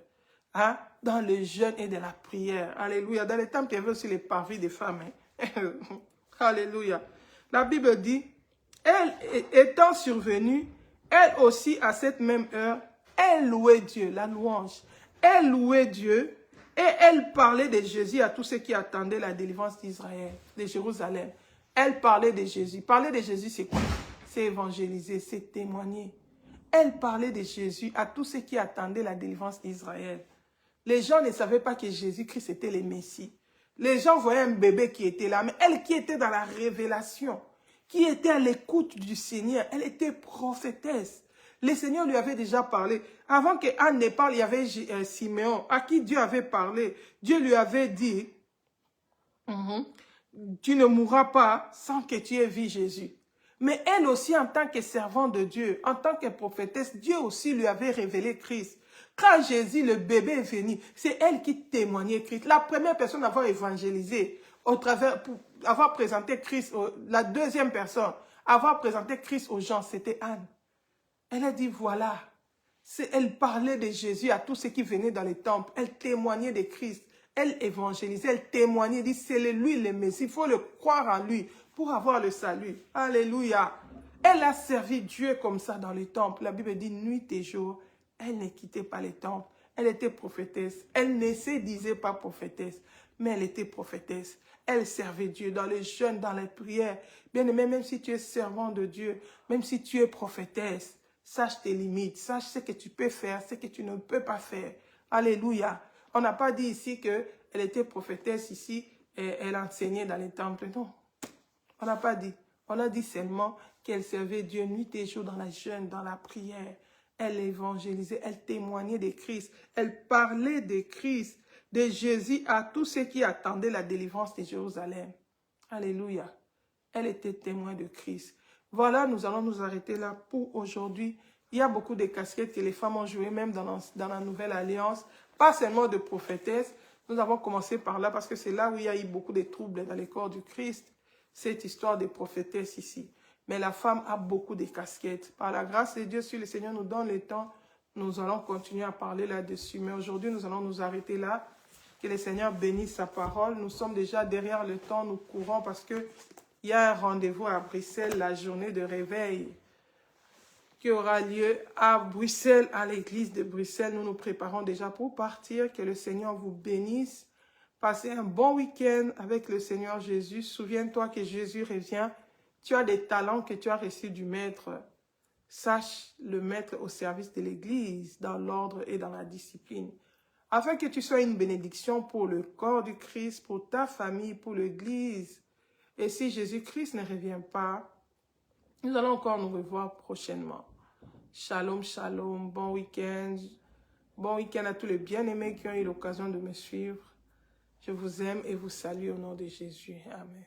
Hein? Dans le jeûne et de la prière. Alléluia. Dans les temples, il y avait aussi les parvis des femmes. Hein? Alléluia. La Bible dit, elle étant survenue, elle aussi à cette même heure, elle louait Dieu, la louange. Elle louait Dieu et elle parlait de Jésus à tous ceux qui attendaient la délivrance d'Israël, de Jérusalem. Elle parlait de Jésus. Parler de Jésus, c'est quoi? C'est évangéliser, c'est témoigner. Elle parlait de Jésus à tous ceux qui attendaient la délivrance d'Israël. Les gens ne savaient pas que Jésus-Christ était le Messie. Les gens voyaient un bébé qui était là, mais elle qui était dans la révélation, qui était à l'écoute du Seigneur, elle était prophétesse. Le Seigneur lui avait déjà parlé. Avant que Anne ne parle, il y avait Siméon, à qui Dieu avait parlé. Dieu lui avait dit, tu ne mourras pas sans que tu aies vu Jésus. Mais elle aussi, en tant que servante de Dieu, en tant que prophétesse, Dieu aussi lui avait révélé Christ. Quand Jésus, le bébé, est venu, c'est elle qui témoignait Christ. La première personne à avoir évangélisé, au travers, pour avoir présenté Christ, la deuxième personne à avoir présenté Christ aux gens, c'était Anne. Elle a dit, voilà, elle parlait de Jésus à tous ceux qui venaient dans les temples. Elle témoignait de Christ. Elle évangélisait, elle témoignait, elle dit, c'est lui le Messie. Il faut le croire en lui pour avoir le salut. Alléluia. Elle a servi Dieu comme ça dans les temples. La Bible dit, nuit et jour, elle ne quittait pas les temples. Elle était prophétesse. Elle ne se disait pas prophétesse, mais elle était prophétesse. Elle servait Dieu dans les jeûnes, dans les prières. Bien aimé, même si tu es servant de Dieu, même si tu es prophétesse, sache tes limites, sache ce que tu peux faire, ce que tu ne peux pas faire. Alléluia. On n'a pas dit ici qu'elle était prophétesse ici et elle enseignait dans les temples. Non, on n'a pas dit. On a dit seulement qu'elle servait Dieu nuit et jour dans la jeûne, dans la prière. Elle évangélisait, elle témoignait de Christ. Elle parlait de Christ, de Jésus à tous ceux qui attendaient la délivrance de Jérusalem. Alléluia. Elle était témoin de Christ. Voilà, nous allons nous arrêter là pour aujourd'hui. Il y a beaucoup de casquettes que les femmes ont jouées, même dans la Nouvelle Alliance. Pas seulement de prophétesse. Nous avons commencé par là parce que c'est là où il y a eu beaucoup de troubles dans les corps du Christ. Cette histoire de prophétesse ici. Mais la femme a beaucoup de casquettes. Par la grâce de Dieu, si le Seigneur nous donne le temps, nous allons continuer à parler là-dessus. Mais aujourd'hui, nous allons nous arrêter là. Que le Seigneur bénisse sa parole. Nous sommes déjà derrière le temps, nous courons parce qu'il y a un rendez-vous à Bruxelles, la journée de réveil qui aura lieu à Bruxelles, à l'église de Bruxelles. Nous nous préparons déjà pour partir. Que le Seigneur vous bénisse. Passez un bon week-end avec le Seigneur Jésus. Souviens-toi que Jésus revient. Tu as des talents que tu as reçus du Maître. Sache le mettre au service de l'Église, dans l'ordre et dans la discipline. Afin que tu sois une bénédiction pour le corps du Christ, pour ta famille, pour l'Église. Et si Jésus-Christ ne revient pas, nous allons encore nous revoir prochainement. Shalom, shalom, bon week-end. Bon week-end à tous les bien-aimés qui ont eu l'occasion de me suivre. Je vous aime et vous salue au nom de Jésus. Amen.